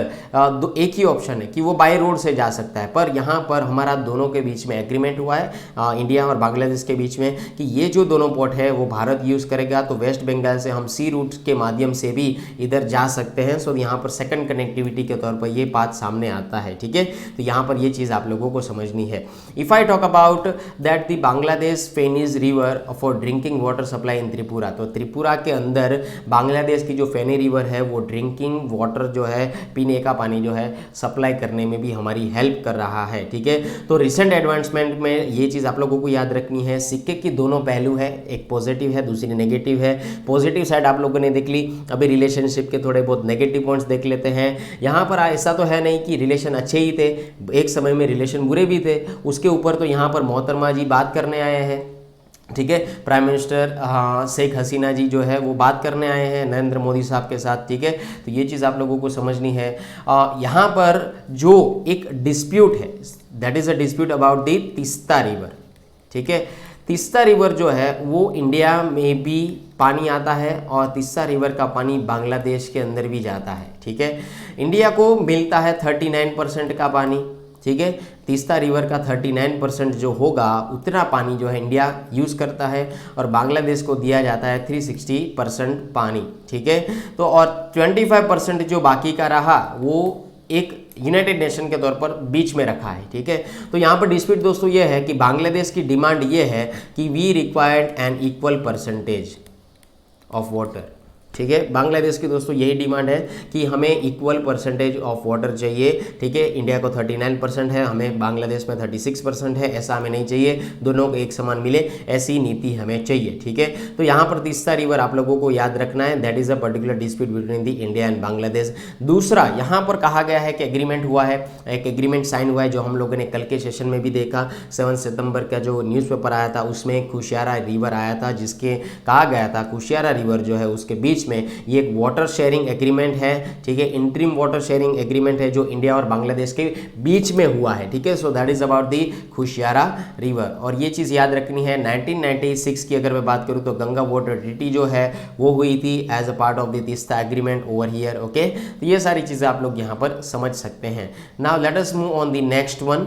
Speaker 2: एक ही ऑप्शन है कि वो बाय रोड से जा सकता है, पर यहाँ पर हमारा दोनों के बीच में एग्रीमेंट हुआ है इंडिया और बांग्लादेश के बीच में कि ये जो दोनों पोर्ट है वो भारत यूज़ करेगा, तो वेस्ट बंगाल से हम सी रूट के माध्यम से भी इधर जा सकते हैं। सो यहाँ पर सेकंड कनेक्टिविटी के तौर पर ये बात सामने आता है, ठीक है। तो यहाँ पर ये चीज़ आप लोगों को समझनी है। If I talk about that the Bangladesh Feni's river for drinking water supply in Tripura, तो त्रिपुरा के अंदर अंदर बांग्लादेश की जो फेनी रिवर है वो ड्रिंकिंग वाटर जो है, पीने का पानी जो है सप्लाई करने में भी हमारी हेल्प कर रहा है। ठीक है, तो रिसेंट एडवांसमेंट में ये चीज़ आप लोगों को याद रखनी है, सिक्के की दोनों पहलू है, एक पॉजिटिव है दूसरी नेगेटिव है। पॉजिटिव साइड आप लोगों ने देख ली, अभी रिलेशनशिप के थोड़े बहुत नेगेटिव पॉइंट्स देख लेते हैं। यहाँ पर ऐसा तो है नहीं कि रिलेशन अच्छे ही थे, एक समय में रिलेशन बुरे भी थे, उसके ऊपर तो यहाँ पर मोहतरमा जी बात करने आए हैं। ठीक है, प्राइम मिनिस्टर शेख हसीना जी जो है वो बात करने आए हैं नरेंद्र मोदी साहब के साथ। ठीक है, तो ये चीज़ आप लोगों को समझनी है। यहाँ पर जो एक डिस्प्यूट है, that is a dispute about the Teesta river. ठीक है, तीस्ता रिवर जो है वो इंडिया में भी पानी आता है और तीस्ता रिवर का पानी बांग्लादेश के अंदर भी जाता है। ठीक है, इंडिया को मिलता है 39% का पानी। ठीक है, तीस्ता रिवर का 39% जो होगा उतना पानी जो है इंडिया यूज़ करता है और बांग्लादेश को दिया जाता है 360% पानी। ठीक है, तो और 25% जो बाकी का रहा वो एक यूनाइटेड नेशन के तौर पर बीच में रखा है। ठीक है, तो यहाँ पर डिस्प्यूट दोस्तों ये है कि बांग्लादेश की डिमांड ये है कि we required an equal percentage of water. ठीक है, बांग्लादेश की दोस्तों यही डिमांड है कि हमें इक्वल परसेंटेज ऑफ वाटर चाहिए। ठीक है, इंडिया को 39% है, हमें बांग्लादेश में 36% है, ऐसा हमें नहीं चाहिए, दोनों को एक समान मिले, ऐसी नीति हमें चाहिए। ठीक है, तो यहाँ पर तीस्ता रिवर आप लोगों को याद रखना है, that is a particular dispute between the India and Bangladesh. दूसरा यहाँ पर कहा गया है कि एग्रीमेंट हुआ है, एक एग्रीमेंट साइन हुआ है जो हम लोगों ने कल के सेशन में भी देखा। 7 सितंबर का जो न्यूज़पेपर आया था उसमें कुशियारा रिवर आया था, जिसके कहा गया था कुशियारा रिवर जो है उसके बीच में ये एक वाटर शेयरिंग एग्रीमेंट है। ठीक है, इंटरिम वाटर शेयरिंग एग्रीमेंट है जो इंडिया और बांग्लादेश के बीच में हुआ है। ठीक है, so that is about the Kushiyara river. और ये चीज़ याद रखनी है, 1996 की अगर मैं बात करूँ तो गंगा वाटर ट्रीटी जो है वो हुई थी as a part of the Teesta agreement over here. Okay, तो ये सारी चीज़ें आप लोग यहाँ पर समझ सकते हैं। Now let us move on the next one,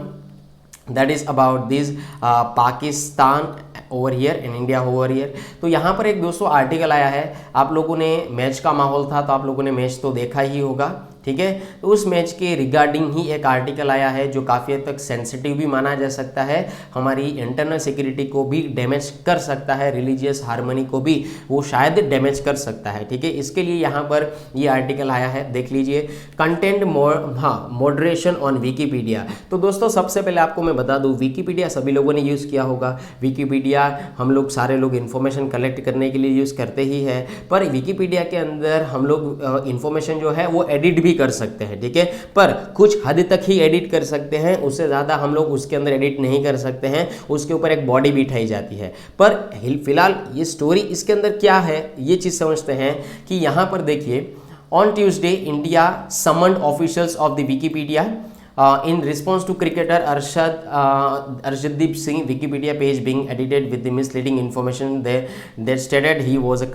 Speaker 2: that is about this Pakistan over here and India over here. तो यहाँ पर एक दोस्तों आर्टिकल आया है, आप लोगों ने मैच का माहौल था तो आप लोगों ने मैच तो देखा ही होगा। ठीक है, तो उस मैच के रिगार्डिंग ही एक आर्टिकल आया है जो काफ़ी हद तक सेंसिटिव भी माना जा सकता है, हमारी इंटरनल सिक्योरिटी को भी डैमेज कर सकता है, रिलीजियस हार्मनी को भी वो शायद डैमेज कर सकता है। ठीक है, इसके लिए यहाँ पर ये आर्टिकल आया है, देख लीजिए, कंटेंट मॉडरेशन ऑन विकीपीडिया। तो दोस्तों सबसे पहले आपको मैं बता दूँ, विकीपीडिया सभी लोगों ने यूज़ किया होगा, विकीपीडिया हम लोग सारे लोग इन्फॉर्मेशन कलेक्ट करने के लिए यूज़ करते ही है, पर विकीपीडिया के अंदर हम लोग इन्फॉर्मेशन जो है वो एडिट भी कर सकते हैं। ठीक है, पर कुछ हद तक ही एडिट कर सकते हैं, उससे ज़्यादा हम लोग उसके अंदर एडिट नहीं कर सकते हैं, उसके ऊपर एक बॉडी भी उठाई जाती है। पर फिलहाल ये स्टोरी इसके अंदर क्या है ये चीज़ समझते हैं कि यहाँ पर देखिए, on Tuesday India summoned officials of the Wikipedia in response to cricketer Arshdeep Singh Wikipedia page being edited with the misleading information that stated he was a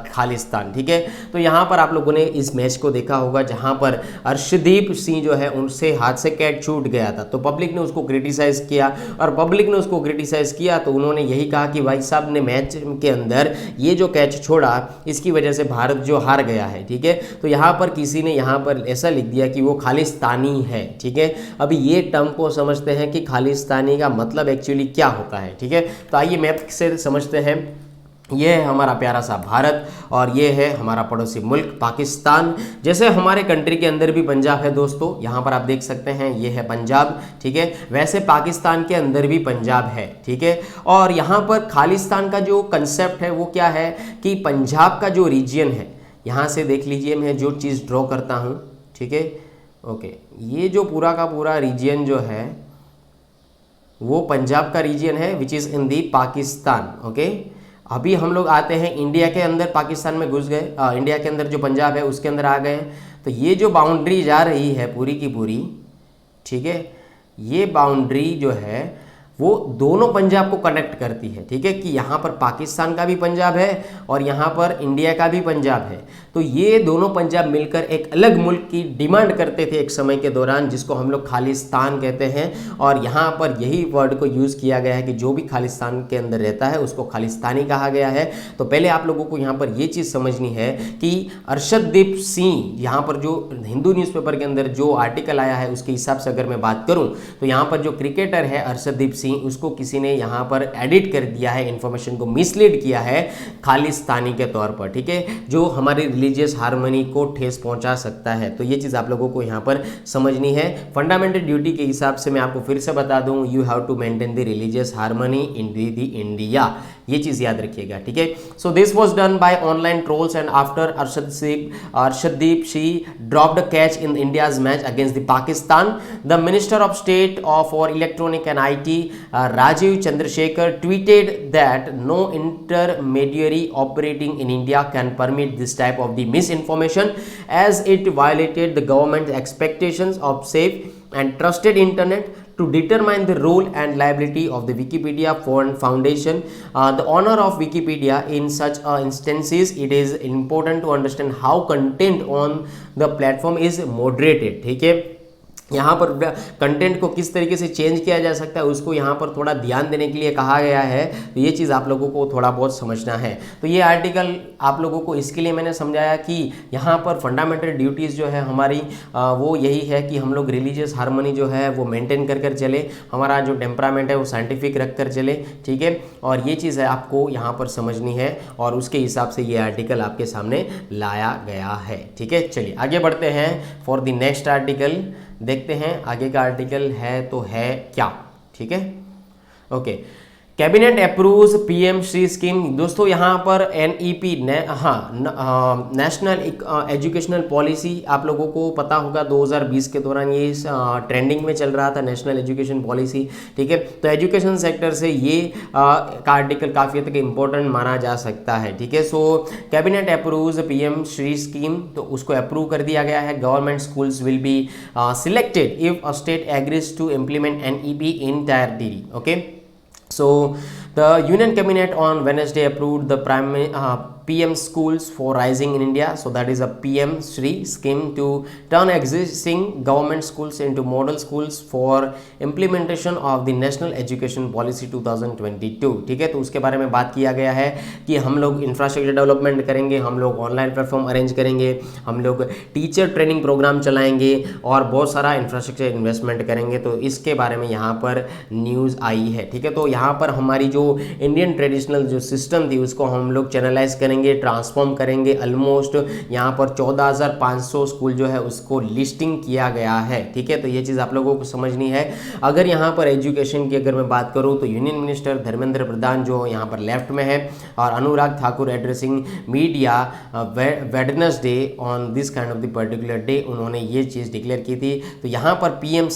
Speaker 2: Khalistan. ठीक है, तो यहाँ पर आप लोगों ने इस मैच को देखा होगा जहाँ पर अर्शदीप सिंह जो है उनसे हाथ से कैच छूट गया था, तो पब्लिक ने उसको क्रिटिसाइज़ किया, और पब्लिक ने उसको क्रिटिसाइज़ किया तो उन्होंने यही कहा कि भाई साहब ने मैच के अंदर ये जो कैच छोड़ा इसकी वजह से भारत जो हार गया है। ठीक है, तो यहाँ पर किसी ने यहाँ पर ऐसा लिख दिया कि वो खालिस्तानी है। ठीक है, अभी ये टर्म को समझते हैं कि खालिस्तानी का मतलब एक्चुअली क्या होता है। ठीक है, तो आइए मैप से समझते हैं। ये है हमारा प्यारा सा भारत और ये है हमारा पड़ोसी मुल्क पाकिस्तान। जैसे हमारे कंट्री के अंदर भी पंजाब है दोस्तों, यहाँ पर आप देख सकते हैं ये है पंजाब। ठीक है, वैसे पाकिस्तान के अंदर भी पंजाब है। ठीक है, और यहाँ पर खालिस्तान का जो कंसेप्ट है वो क्या है कि पंजाब का जो रीजन है, यहाँ से देख लीजिए मैं जो चीज़ ड्रॉ करता हूँ। ठीक है, ओके, ये जो पूरा का पूरा रीजन जो है वो पंजाब का रीजन है विच is in the Pakistan. Okay, अभी हम लोग आते हैं इंडिया के अंदर, पाकिस्तान में घुस गए, इंडिया के अंदर जो पंजाब है उसके अंदर आ गए। तो ये जो बाउंड्री जा रही है पूरी की पूरी, ठीक है, ये बाउंड्री जो है वो दोनों पंजाब को कनेक्ट करती है। ठीक है, कि यहाँ पर पाकिस्तान का भी पंजाब है और यहाँ पर इंडिया का भी पंजाब है, तो ये दोनों पंजाब मिलकर एक अलग मुल्क की डिमांड करते थे एक समय के दौरान, जिसको हम लोग खालिस्तान कहते हैं। और यहाँ पर यही वर्ड को यूज़ किया गया है कि जो भी खालिस्तान के अंदर रहता है उसको खालिस्तानी कहा गया है। तो पहले आप लोगों को यहाँ पर ये चीज़ समझनी है कि अर्शदीप सिंह, यहाँ पर जो हिंदू न्यूज़पेपर के अंदर जो आर्टिकल आया है उसके हिसाब से अगर मैं बात करूँ तो यहाँ पर जो क्रिकेटर है अर्शदीप सिंह, उसको किसी ने यहाँ पर एडिट कर दिया है, इन्फॉर्मेशन को मिसलीड किया है खालिस्तानी के तौर पर, ठीक है, जो हमारी रिलीजियस हार्मनी को ठेस पहुंचा सकता है। तो ये चीज़ आप लोगों को यहाँ पर समझनी है। फंडामेंटल ड्यूटी के हिसाब से मैं आपको फिर से बता दूं, you have to maintain the religious harmony in the India, ये चीज़ याद रखिएगा, ठीक है। So this was done by online trolls and after Arshdeep she dropped a catch in India's match against the Pakistan, the minister of state for electronic and IT Rajeev Chandrasekhar tweeted that no intermediary operating in India can permit this type of the misinformation as it violated the government's expectations of safe and trusted internet. To determine the role and liability of the Wikipedia Foundation, the honor of Wikipedia in such instances, it is important to understand how content on the platform is moderated, ठीक है। यहाँ पर content को किस तरीके से change किया जा सकता है उसको यहाँ पर थोड़ा ध्यान देने के लिए कहा गया है। तो ये चीज़ आप लोगों को थोड़ा बहुत समझना है। तो ये आर्टिकल आप लोगों को इसके लिए मैंने समझाया कि यहाँ पर फंडामेंटल ड्यूटीज़ जो है हमारी वो यही है कि हम लोग रिलीजियस हार्मनी जो है वो मेंटेन कर चले, हमारा जो टेम्परामेंट है वो साइंटिफिक रख कर चले, ठीक है। और ये चीज़ है आपको यहाँ पर समझनी है और उसके हिसाब से ये आर्टिकल आपके सामने लाया गया है, ठीक है। चलिए आगे बढ़ते हैं फॉर द नेक्स्ट आर्टिकल, देखते हैं आगे का आर्टिकल है तो है क्या, ठीक है। Okay, cabinet approves PM Shri scheme. दोस्तों यहाँ पर NEP नेशनल एजुकेशनल पॉलिसी आप लोगों को पता होगा 2020 के दौरान ये ट्रेंडिंग में चल रहा था, नेशनल एजुकेशन पॉलिसी, ठीक है। तो एजुकेशन सेक्टर से ये का आर्टिकल काफ़ी हद तक इम्पोर्टेंट माना जा सकता है, ठीक है। So cabinet approves PM Shri scheme, तो उसको अप्रूव कर दिया गया है। Government schools will be selected if a state agrees to implement NEP entirely, okay. So the Union Cabinet on Wednesday approved the PM schools for rising in India. So that is a PM Shri scheme to turn existing government schools into model schools for implementation of the National Education Policy 2022, ठीक है। तो उसके बारे में बात किया गया है कि हम लोग इंफ्रास्ट्रक्चर डेवलपमेंट करेंगे, हम लोग ऑनलाइन प्लेटफॉर्म अरेंज करेंगे, हम लोग टीचर ट्रेनिंग प्रोग्राम चलाएंगे और बहुत सारा इंफ्रास्ट्रक्चर इन्वेस्टमेंट करेंगे। तो इसके बारे में यहाँ पर न्यूज़ आई है, ठीक है। तो यहाँ पर हमारी जो इंडियन ट्रेडिशनल जो सिस्टम थी उसको हम लोग चैनलाइज करेंगे, ट्रांसफॉर्म करेंगे। ऑलमोस्ट यहाँ पर 14,500 स्कूल जो है उसको लिस्टिंग किया गया है, ठीक है। तो ये चीज़ आप लोगों को समझनी है। अगर यहाँ पर एजुकेशन की अगर मैं बात करूँ तो यूनियन मिनिस्टर धर्मेंद्र प्रधान जो यहाँ पर लेफ्ट में है और Anurag Thakur addressing media Wednesday on this kind of the particular day, उन्होंने ये चीज़ डिक्लेयर की थी। तो यहाँ पर PM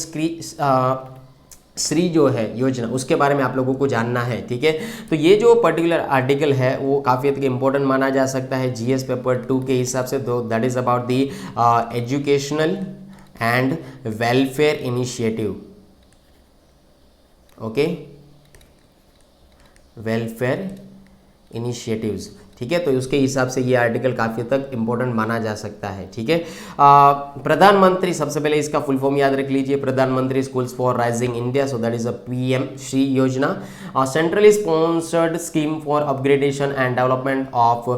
Speaker 2: श्री जो है योजना उसके बारे में आप लोगों को जानना है, ठीक है। तो ये जो पर्टिकुलर आर्टिकल है वो काफ़ी हद तक इम्पोर्टेंट माना जा सकता है GS पेपर 2 के हिसाब से। तो that is about the educational and welfare initiative, okay, welfare initiatives, ठीक है। तो उसके हिसाब से ये आर्टिकल काफ़ी तक इंपॉर्टेंट माना जा सकता है, ठीक है। प्रधानमंत्री, सबसे पहले इसका फुल फॉर्म याद रख लीजिए, प्रधानमंत्री schools for rising India. So that is a PM Shri Yojana, centrally sponsored scheme for upgradation and development of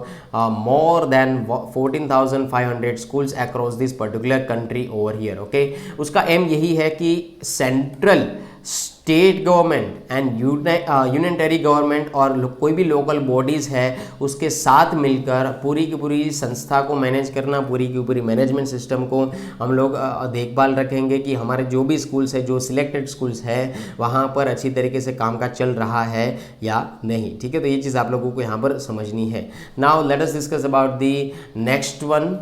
Speaker 2: more than 14,500 schools across this particular country over here, okay. उसका एम यही है कि central state government and unitary government और कोई भी local bodies है उसके साथ मिलकर पूरी की पूरी संस्था को मैनेज करना, पूरी की पूरी मैनेजमेंट सिस्टम को हम लोग देखभाल रखेंगे कि हमारे जो भी स्कूल्स है, जो सिलेक्टेड स्कूल्स है, वहाँ पर अच्छी तरीके से काम काज चल रहा है या नहीं, ठीक है। तो ये चीज़ आप लोगों को यहाँ पर समझनी है। Now let us discuss about the next one.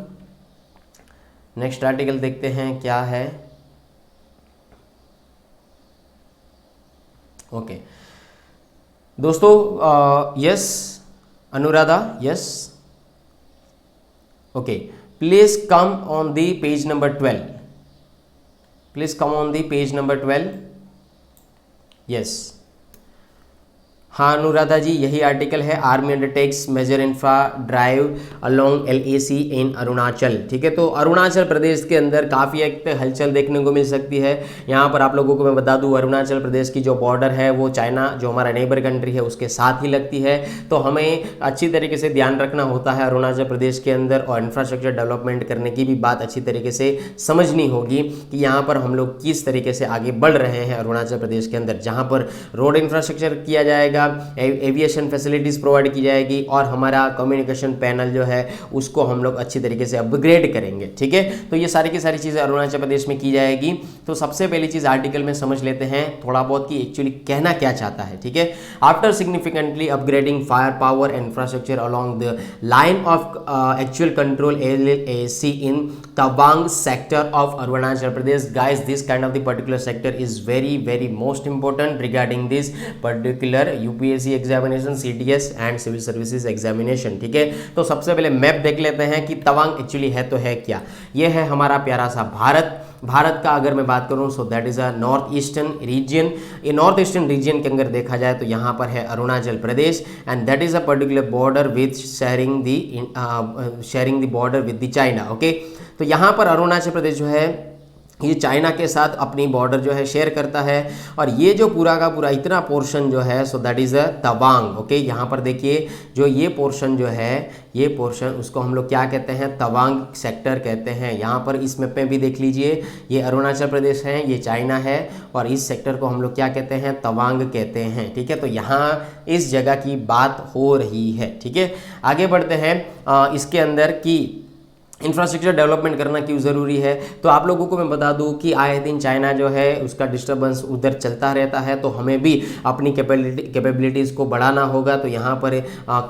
Speaker 2: Next article देखते हैं क्या है। ओके दोस्तों, yes Anuradha, yes, okay, please come on the page number 12, please come on the page number 12, yes. हाँ अनुराधा जी, यही आर्टिकल है, army undertakes major infra drive along LAC in Arunachal. ठीक है, तो अरुणाचल प्रदेश के अंदर काफ़ी एक हलचल देखने को मिल सकती है। यहाँ पर आप लोगों को मैं बता दूँ, अरुणाचल प्रदेश की जो बॉर्डर है वो चाइना, जो हमारा नेबर कंट्री है, उसके साथ ही लगती है। तो हमें अच्छी तरीके से ध्यान रखना होता है अरुणाचल प्रदेश के अंदर, और इंफ्रास्ट्रक्चर डेवलपमेंट करने की भी बात अच्छी तरीके से समझनी होगी कि यहाँ पर हम लोग किस तरीके से आगे बढ़ रहे हैं अरुणाचल प्रदेश के अंदर, जहाँ पर रोड इंफ्रास्ट्रक्चर किया जाएगा, एविएशन फैसिलिटीज़ प्रोवाइड की जाएगी, और हमारा कम्युनिकेशन पैनल जो है उसको हम लोग अच्छी तरीके से अपग्रेड करेंगे। ठीक है, तो ये सारी की सारी चीज़ें अरुणाचल प्रदेश में की जाएगी। तो सबसे पहली चीज़ आर्टिकल में समझ लेते हैं थोड़ा बहुत कि एक्चुअली कहना क्या चाहता है। ठीक है, after significantly upgrading fire power infrastructure along the line of actual control LAC in Tawang sector of Arunachal Pradesh, guys, this kind of the particular sector is very most important regarding this particular UPSC examination, CTS and civil services examination। ठीक है, तो सबसे पहले map देख लेते हैं कि Tawang actually है तो है क्या। ये है हमारा प्यारा सा भारत का अगर मैं बात करूं, so that is a north eastern region. ये नॉर्थ ईस्टर्न रीजन के अंदर देखा जाए तो यहाँ पर है Arunachal Pradesh, and that is a particular border with sharing the border with the China. Okay, तो यहाँ पर अरुणाचल प्रदेश जो है ये चाइना के साथ अपनी बॉर्डर जो है शेयर करता है, और ये जो पूरा का पूरा इतना पोर्शन जो है, so that is a Tawang. Okay, यहाँ पर देखिए जो ये पोर्शन जो है, ये पोर्शन उसको हम लोग क्या कहते हैं, तवांग सेक्टर कहते हैं। यहाँ पर इस मैप में भी देख लीजिए, ये अरुणाचल प्रदेश है, ये चाइना है, और इस सेक्टर को हम लोग क्या कहते हैं, तवांग कहते हैं। ठीक है, तो यहाँ इस जगह की बात हो रही है। ठीक है, आगे बढ़ते हैं इसके अंदर कि इंफ्रास्ट्रक्चर डेवलपमेंट करना क्यों ज़रूरी है। तो आप लोगों को मैं बता दूं कि आए दिन चाइना जो है उसका डिस्टर्बेंस उधर चलता रहता है, तो हमें भी अपनी कैपेबिलिटीज़ को बढ़ाना होगा। तो यहाँ पर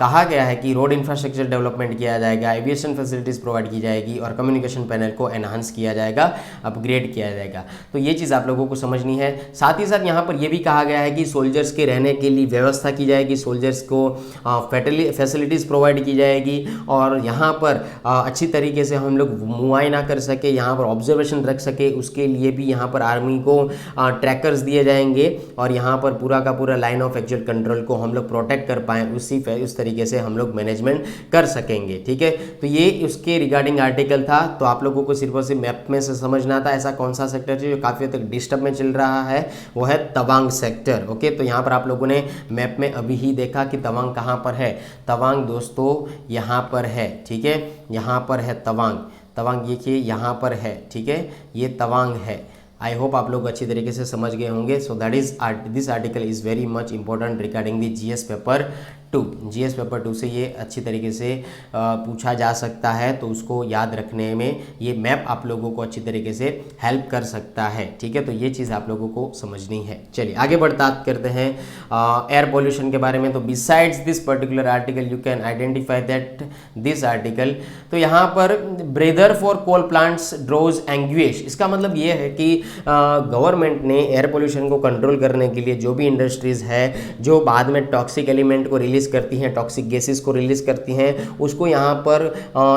Speaker 2: कहा गया है कि रोड इंफ्रास्ट्रक्चर डेवलपमेंट किया जाएगा, एविएशन फैसिलिटीज़ प्रोवाइड की जाएगी, और कम्युनिकेशन पैनल को एनहांस किया जाएगा, अपग्रेड किया जाएगा। तो ये चीज़ आप लोगों को समझनी है। साथ ही साथ यहाँ पर यह भी कहा गया है कि सोल्जर्स के रहने के लिए व्यवस्था की जाएगी, सोल्जर्स को फैसिलिटीज़ प्रोवाइड की जाएगी, और यहाँ पर अच्छी तरीके से हम लोग मुआयना कर सके, यहाँ पर ऑब्जर्वेशन रख सके, उसके लिए भी यहाँ पर आर्मी को ट्रैकर्स दिए जाएंगे, और यहाँ पर पूरा का पूरा लाइन ऑफ एक्चुअल कंट्रोल को हम लोग प्रोटेक्ट कर पाएँ, उस तरीके से हम लोग मैनेजमेंट कर सकेंगे। ठीक है, तो ये उसके रिगार्डिंग आर्टिकल था। तो आप लोगों को सिर्फ और सिर्फ मैप में से समझना था ऐसा कौन सा सेक्टर है जो काफ़ी हद तक डिस्टर्ब में चल रहा है, वो है तवांग सेक्टर। ओके, तो यहाँ पर आप लोगों ने मैप में अभी ही देखा कि तवांग कहाँ पर है। तवांग दोस्तों यहाँ पर है। ठीक है, यहाँ पर है तवांग देखिए यहाँ पर है। ठीक है, ये तवांग है। आई होप आप लोग अच्छी तरीके से समझ गए होंगे। सो that is this article is very much important regarding the GS paper 2। GS paper 2 से ये अच्छी तरीके से पूछा जा सकता है, तो उसको याद रखने में ये मैप आप लोगों को अच्छी तरीके से हेल्प कर सकता है। ठीक है, तो ये चीज़ आप लोगों को समझनी है। चलिए आगे बात करते हैं एयर पोल्यूशन के बारे में। तो besides this particular article you can identify that this article. तो यहाँ पर ब्रेदर फॉर कोल प्लांट्स ड्रोज एंग्वेश, इसका मतलब ये है कि गवर्नमेंट ने एयर पोल्यूशन को कंट्रोल करने के लिए जो भी इंडस्ट्रीज़ है जो बाद में टॉक्सिक एलिमेंट को रिलीज़ करती हैं, टॉक्सिक गैसेस को रिलीज़ करती हैं, उसको यहाँ पर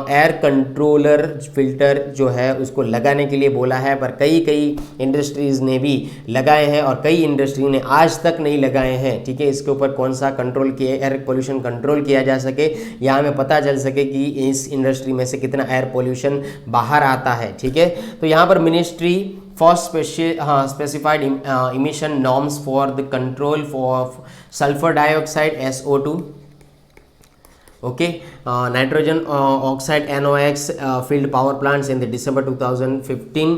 Speaker 2: एयर कंट्रोलर फिल्टर जो है उसको लगाने के लिए बोला है। पर कई इंडस्ट्रीज़ ने भी लगाए हैं, और कई इंडस्ट्री ने आज तक नहीं लगाए हैं। ठीक है, इसके ऊपर कौन सा कंट्रोल किया, एयर पोल्यूशन कंट्रोल किया जा सके, या हमें पता चल सके कि इस इंडस्ट्री में से कितना एयर पोल्यूशन बाहर आता है। ठीक है, तो यहाँ पर ministry first specified emission norms for the control for sulfur dioxide SO2, okay, nitrogen oxide NOx field power plants in the December 2015,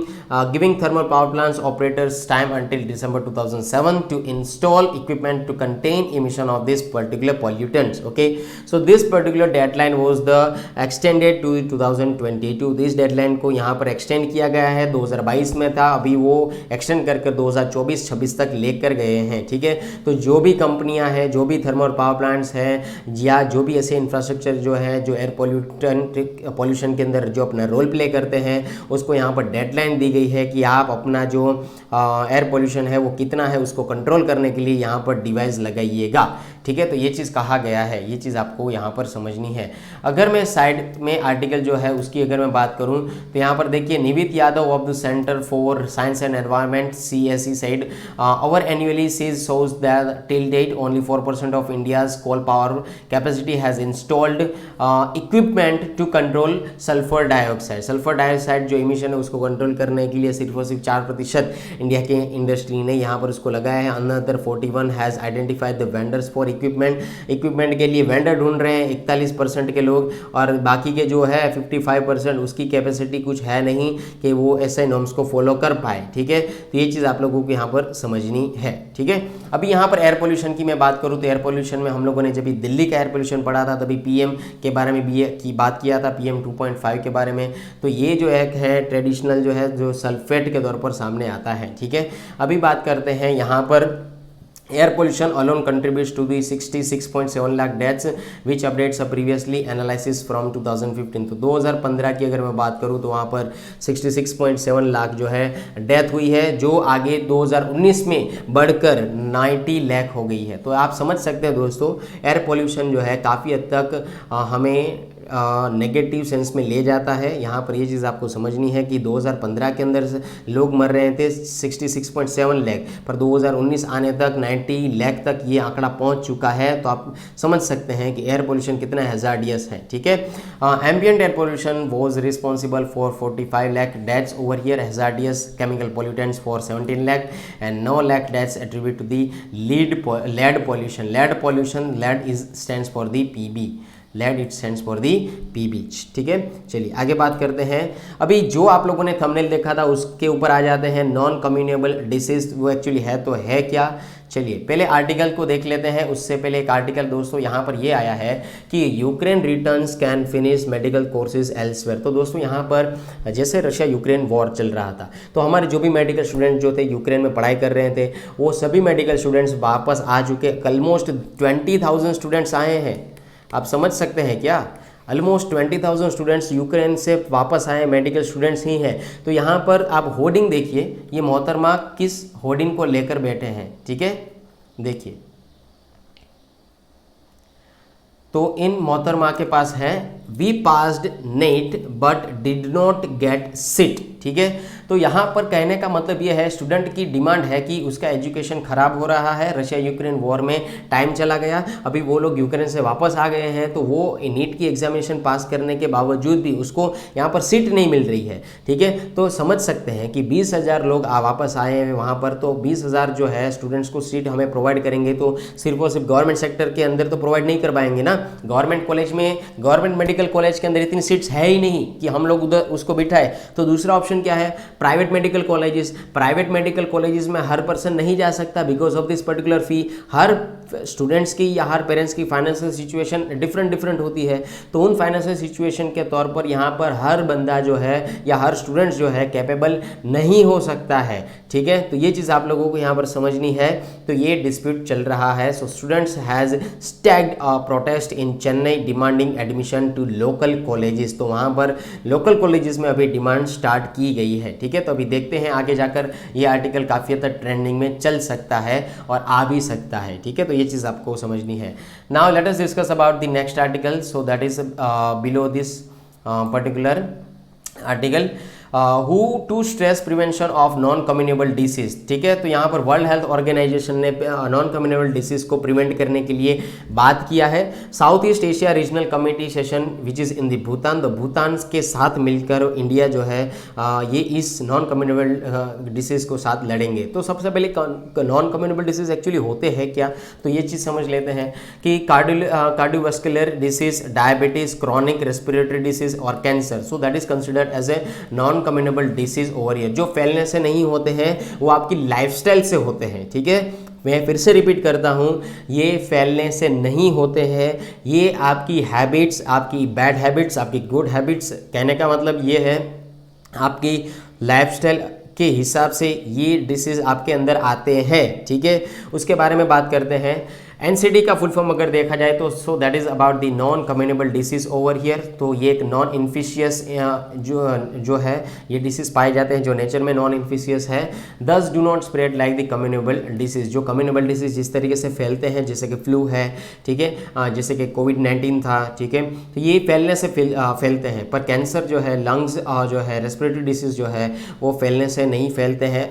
Speaker 2: giving thermal power plants operators time until December 2007 to install equipment to contain emission of this particular pollutants. Okay, so this particular deadline was the extended to 2022। तो इस deadline को यहाँ पर extend किया गया है, 2022 में था, अभी वो एक्सटेंड करके 2024-26 तक लेकर गए हैं। ठीक है, तो जो भी कंपनियां हैं, जो भी थर्मल पावर प्लांट्स हैं, या जो भी ऐसे इंफ्रास्ट्रक्चर जो है, जो एयर पॉल्यूशन के अंदर जो अपना रोल प्ले करते हैं, उसको यहाँ पर डेडलाइन दी गई है कि आप अपना जो एयर पॉल्यूशन है वो कितना है उसको कंट्रोल करने के लिए यहाँ पर डिवाइस लगाइएगा। ठीक है, तो ये चीज़ कहा गया है, ये चीज़ आपको यहाँ पर समझनी है। अगर मैं साइड में आर्टिकल जो है उसकी अगर मैं बात करूँ तो यहाँ पर देखिए, Nivit Yadav of the centre for science and environment CSE said our annually says shows that till date only 4% of India's coal power capacity has installed equipment to control sulfur dioxide। Sulphur dioxide जो emission है उसको control करने के लिए सिर्फ और सिर्फ 4% India के इंडस्ट्री ने यहाँ पर उसको लगाया है। Another 41 has identified the vendors for equipment के लिए वेंडर ढूंढ रहे हैं 41% के लोग, और बाकी के जो है 55% उसकी कैपेसिटी कुछ है नहीं कि वो ऐसे नॉर्म्स को फॉलो कर पाए। ठीक है, तो ये चीज़ आप लोगों को यहाँ पर समझनी है। ठीक है, अभी यहाँ पर एयर पोल्यूशन की मैं बात करूँ तो एयर पोल्यूशन में हम लोगों ने जब दिल्ली का एयर पोल्यूशन पढ़ा था तभी PM के बारे में भी की बात किया था, PM 2.5 के बारे में। तो ये जो एक है ट्रेडिशनल जो है जो सल्फेट के तौर पर सामने आता है। ठीक है, अभी बात करते हैं यहाँ पर air pollution alone contributes to the 66.7 lakh deaths which updates previously analysis from 2015। तो 2015 की अगर मैं बात करूँ तो वहाँ पर 66.7 लाख जो है डेथ हुई है, जो आगे 2019 में बढ़कर 90 लाख हो गई है। तो आप समझ सकते हैं दोस्तों, एयर पोल्यूशन जो है काफ़ी हद तक हमें नेगेटिव सेंस में ले जाता है। यहाँ पर ये चीज़ आपको समझनी है कि 2015 के अंदर लोग मर रहे थे 66.7 लाख, पर 2019 आने तक 90 लाख तक ये आंकड़ा पहुँच चुका है। तो आप समझ सकते हैं कि एयर पोल्यूशन कितना हैजार्डियस है। ठीक है, ambient air pollution was responsible for 45 lakh deaths over year, hazardous chemical pollutants for 17 lakh and 9 lakh deaths attribute to the lead pollution। lead is stands for the PB, lead it stands for the PB। ठीक है, चलिए आगे बात करते हैं। अभी जो आप लोगों ने थंबनेल देखा था उसके ऊपर आ जाते हैं, नॉन कम्युनिकेबल डिसीज वो एक्चुअली है तो है क्या। चलिए पहले आर्टिकल को देख लेते हैं। उससे पहले एक आर्टिकल दोस्तों यहाँ पर ये आया है कि Ukraine returns can finish medical courses elsewhere. तो दोस्तों यहाँ पर जैसे रशिया यूक्रेन वॉर चल रहा था तो हमारे जो भी मेडिकल स्टूडेंट जो थे यूक्रेन में पढ़ाई कर रहे थे वो सभी मेडिकल स्टूडेंट्स वापस आ चुके। ऑलमोस्ट 20,000 स्टूडेंट्स आए हैं। आप समझ सकते हैं क्या, ऑलमोस्ट 20,000 स्टूडेंट्स यूक्रेन से वापस आए, मेडिकल स्टूडेंट्स ही हैं। तो यहाँ पर आप होर्डिंग देखिए, ये मोहतरमा किस होर्डिंग को लेकर बैठे हैं। ठीक है, देखिए तो इन मोहतरमा के पास है we passed NET but did not get seat. ठीक है, तो यहाँ पर कहने का मतलब ये है, स्टूडेंट की डिमांड है कि उसका एजुकेशन खराब हो रहा है, रशिया यूक्रेन वॉर में टाइम चला गया, अभी वो लोग यूक्रेन से वापस आ गए हैं तो वो नीट की एग्जामिनेशन पास करने के बावजूद भी उसको यहाँ पर सीट नहीं मिल रही है। ठीक है, तो समझ सकते हैं कि 20,000 लोग वापस आए हैं वहाँ पर, तो 20,000 जो है स्टूडेंट्स को सीट हमें प्रोवाइड करेंगे तो सिर्फ और सिर्फ गवर्नमेंट सेक्टर के अंदर तो प्रोवाइड नहीं कर पाएंगे ना। गवर्नमेंट कॉलेज में, गवर्नमेंट मेडिकल कॉलेज के अंदर इतनी सीट्स है ही नहीं कि हम लोग उधर उसको बिठाए। तो दूसरा ऑप्शन क्या है, private medical colleges. Private medical colleges में हर पर्सन नहीं जा सकता because of this particular fee. Her students की या हर पेरेंट्स की फाइनेंशियल सिचुएशन डिफरेंट होती है, तो उन फाइनेंशियल सिचुएशन के तौर पर यहाँ पर हर बंदा जो है या हर स्टूडेंट्स जो है कैपेबल नहीं हो सकता है। ठीक है, तो ये चीज़ आप लोगों को यहाँ पर समझनी है। तो ये डिस्प्यूट चल रहा है। So students has staged a protest in Chennai demanding admission to local colleges. तो वहाँ पर लोकल कॉलेजेस में अभी डिमांड स्टार्ट की गई है। ठीक है, तो अभी देखते हैं आगे जाकर ये आर्टिकल काफ़ी हद तक ट्रेंडिंग में चल सकता है और आ भी सकता है। ठीक है, तो ये चीज़ आपको समझनी है। Now let us discuss about the next article. So that is below this particular article who to stress prevention of non communicable disease. ठीक है, तो यहाँ पर वर्ल्ड हेल्थ ऑर्गेनाइजेशन ने नॉन कम्युनिकेबल डिसीज को प्रिवेंट करने के लिए बात किया है। South East Asia regional committee session which is in the Bhutan, तो भूटान के साथ मिलकर इंडिया जो है ये इस नॉन कम्युनिकेबल डिसीज़ को साथ लड़ेंगे। तो सबसे पहले नॉन कम्युनिकेबल डिसीज़ एक्चुअली होते हैं क्या, तो ये चीज़ समझ लेते हैं कि cardiovascular disease, diabetes, chronic respiratory disease और cancer, so that is considered as a non communicable disease over year. जो फैलने से नहीं होते हैं वो आपकी लाइफस्टाइल से होते हैं। ठीक है, मैं फिर से रिपीट करता हूँ, ये फैलने से नहीं होते हैं, ये आपकी हैबिट्स, आपकी बैड हैबिट्स, आपकी गुड हैबिट्स, कहने का मतलब ये है आपकी लाइफस्टाइल के हिसाब से ये डिसीज़ आपके अंदर आते हैं। ठीक है, उसके बारे में बात करते हैं। एनसीडी का फुल फॉर्म अगर देखा जाए तो सो that is about the non communicable disease over here. तो ये एक नॉन इन्फिशियस जो है ये डिसीज पाए जाते हैं जो नेचर में नॉन इन्फिशियस है। दस do not spread like the communicable disease. जो कम्युनिकेबल डिसीज जिस तरीके से फैलते हैं जैसे कि फ्लू है, ठीक है, जैसे कि कोविड-19 था, ठीक है, तो ये फैलने से फैलते हैं। पर कैंसर जो है, लंग्स जो है, रेस्पिरेटरी डिसीज जो है वो फैलने से नहीं फैलते हैं,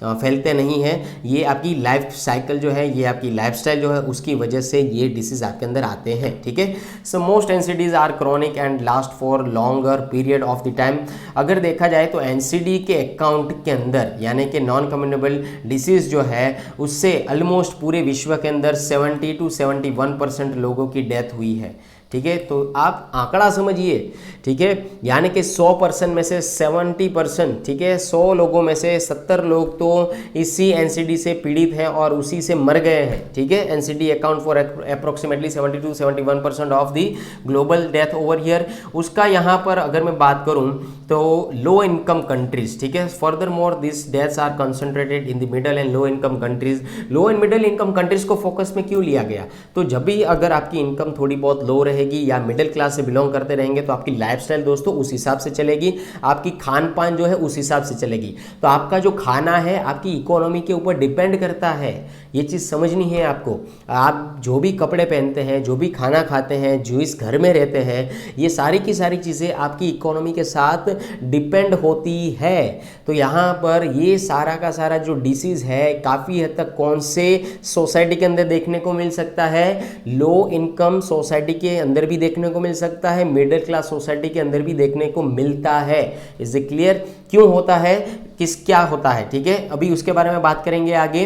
Speaker 2: फैलते नहीं हैं। ये आपकी लाइफ साइकिल जो है, ये आपकी लाइफस्टाइल जो है उसकी वजह से ये डिसीज आपके अंदर आते हैं, ठीक है। So most NCDs are chronic and last for longer period of the time. अगर देखा जाए तो एनसीडी के अकाउंट के अंदर यानी कि नॉन कम्युनिकेबल डिसीज जो है उससे ऑलमोस्ट पूरे विश्व के अंदर 70 to 71% लोगों की डेथ हुई है, ठीक है। तो आप आंकड़ा समझिए, ठीक है, यानी कि 100% में से 70%, ठीक है, 100 लोगों में से 70 लोग तो इसी एनसीडी से पीड़ित हैं और उसी से मर गए हैं, ठीक है। NCD account for approximately 70 to 71% of the global death over here. उसका यहाँ पर अगर मैं बात करूँ तो लो इनकम कंट्रीज, ठीक है, furthermore this deaths are concentrated in the middle and low income countries. Low and middle income countries को फोकस में क्यों लिया गया? तो जब भी अगर आपकी इनकम थोड़ी बहुत लो रहेगी या मिडिल क्लास से बिलोंग करते रहेंगे तो आपकी लाइफस्टाइल दोस्तों उस हिसाब से चलेगी, आपकी खान पान जो है उस हिसाब से चलेगी। तो आपका जो खाना है आपकी इकोनॉमी के ऊपर डिपेंड करता है, ये चीज़ समझनी है आपको। आप जो भी कपड़े पहनते हैं, जो भी खाना खाते हैं, जो इस घर में रहते हैं, ये सारी की सारी चीज़ें आपकी इकोनॉमी के साथ डिपेंड होती है। तो यहाँ पर ये सारा का सारा जो डिसीज़ है काफ़ी हद तक कौन से सोसाइटी के अंदर देखने को मिल सकता है? लो इनकम सोसाइटी के अंदर भी देखने को मिल सकता है, मिडिल क्लास सोसाइटी के अंदर भी देखने को मिलता है। Is it clear? क्यों होता है, क्या होता है, ठीक है, अभी उसके बारे में बात करेंगे आगे।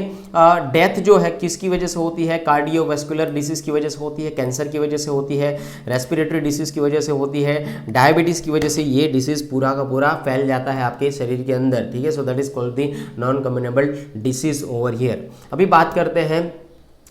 Speaker 2: डेथ जो है किसकी वजह से होती है? कार्डियोवैस्कुलर डिसीज की वजह से होती है, कैंसर की वजह से होती है, रेस्पिरेटरी डिसीज की वजह से होती है, डायबिटीज़ की वजह से ये डिसीज पूरा का पूरा फैल जाता है आपके शरीर के अंदर, ठीक है। So that is called the non communicable disease over here. अभी बात करते हैं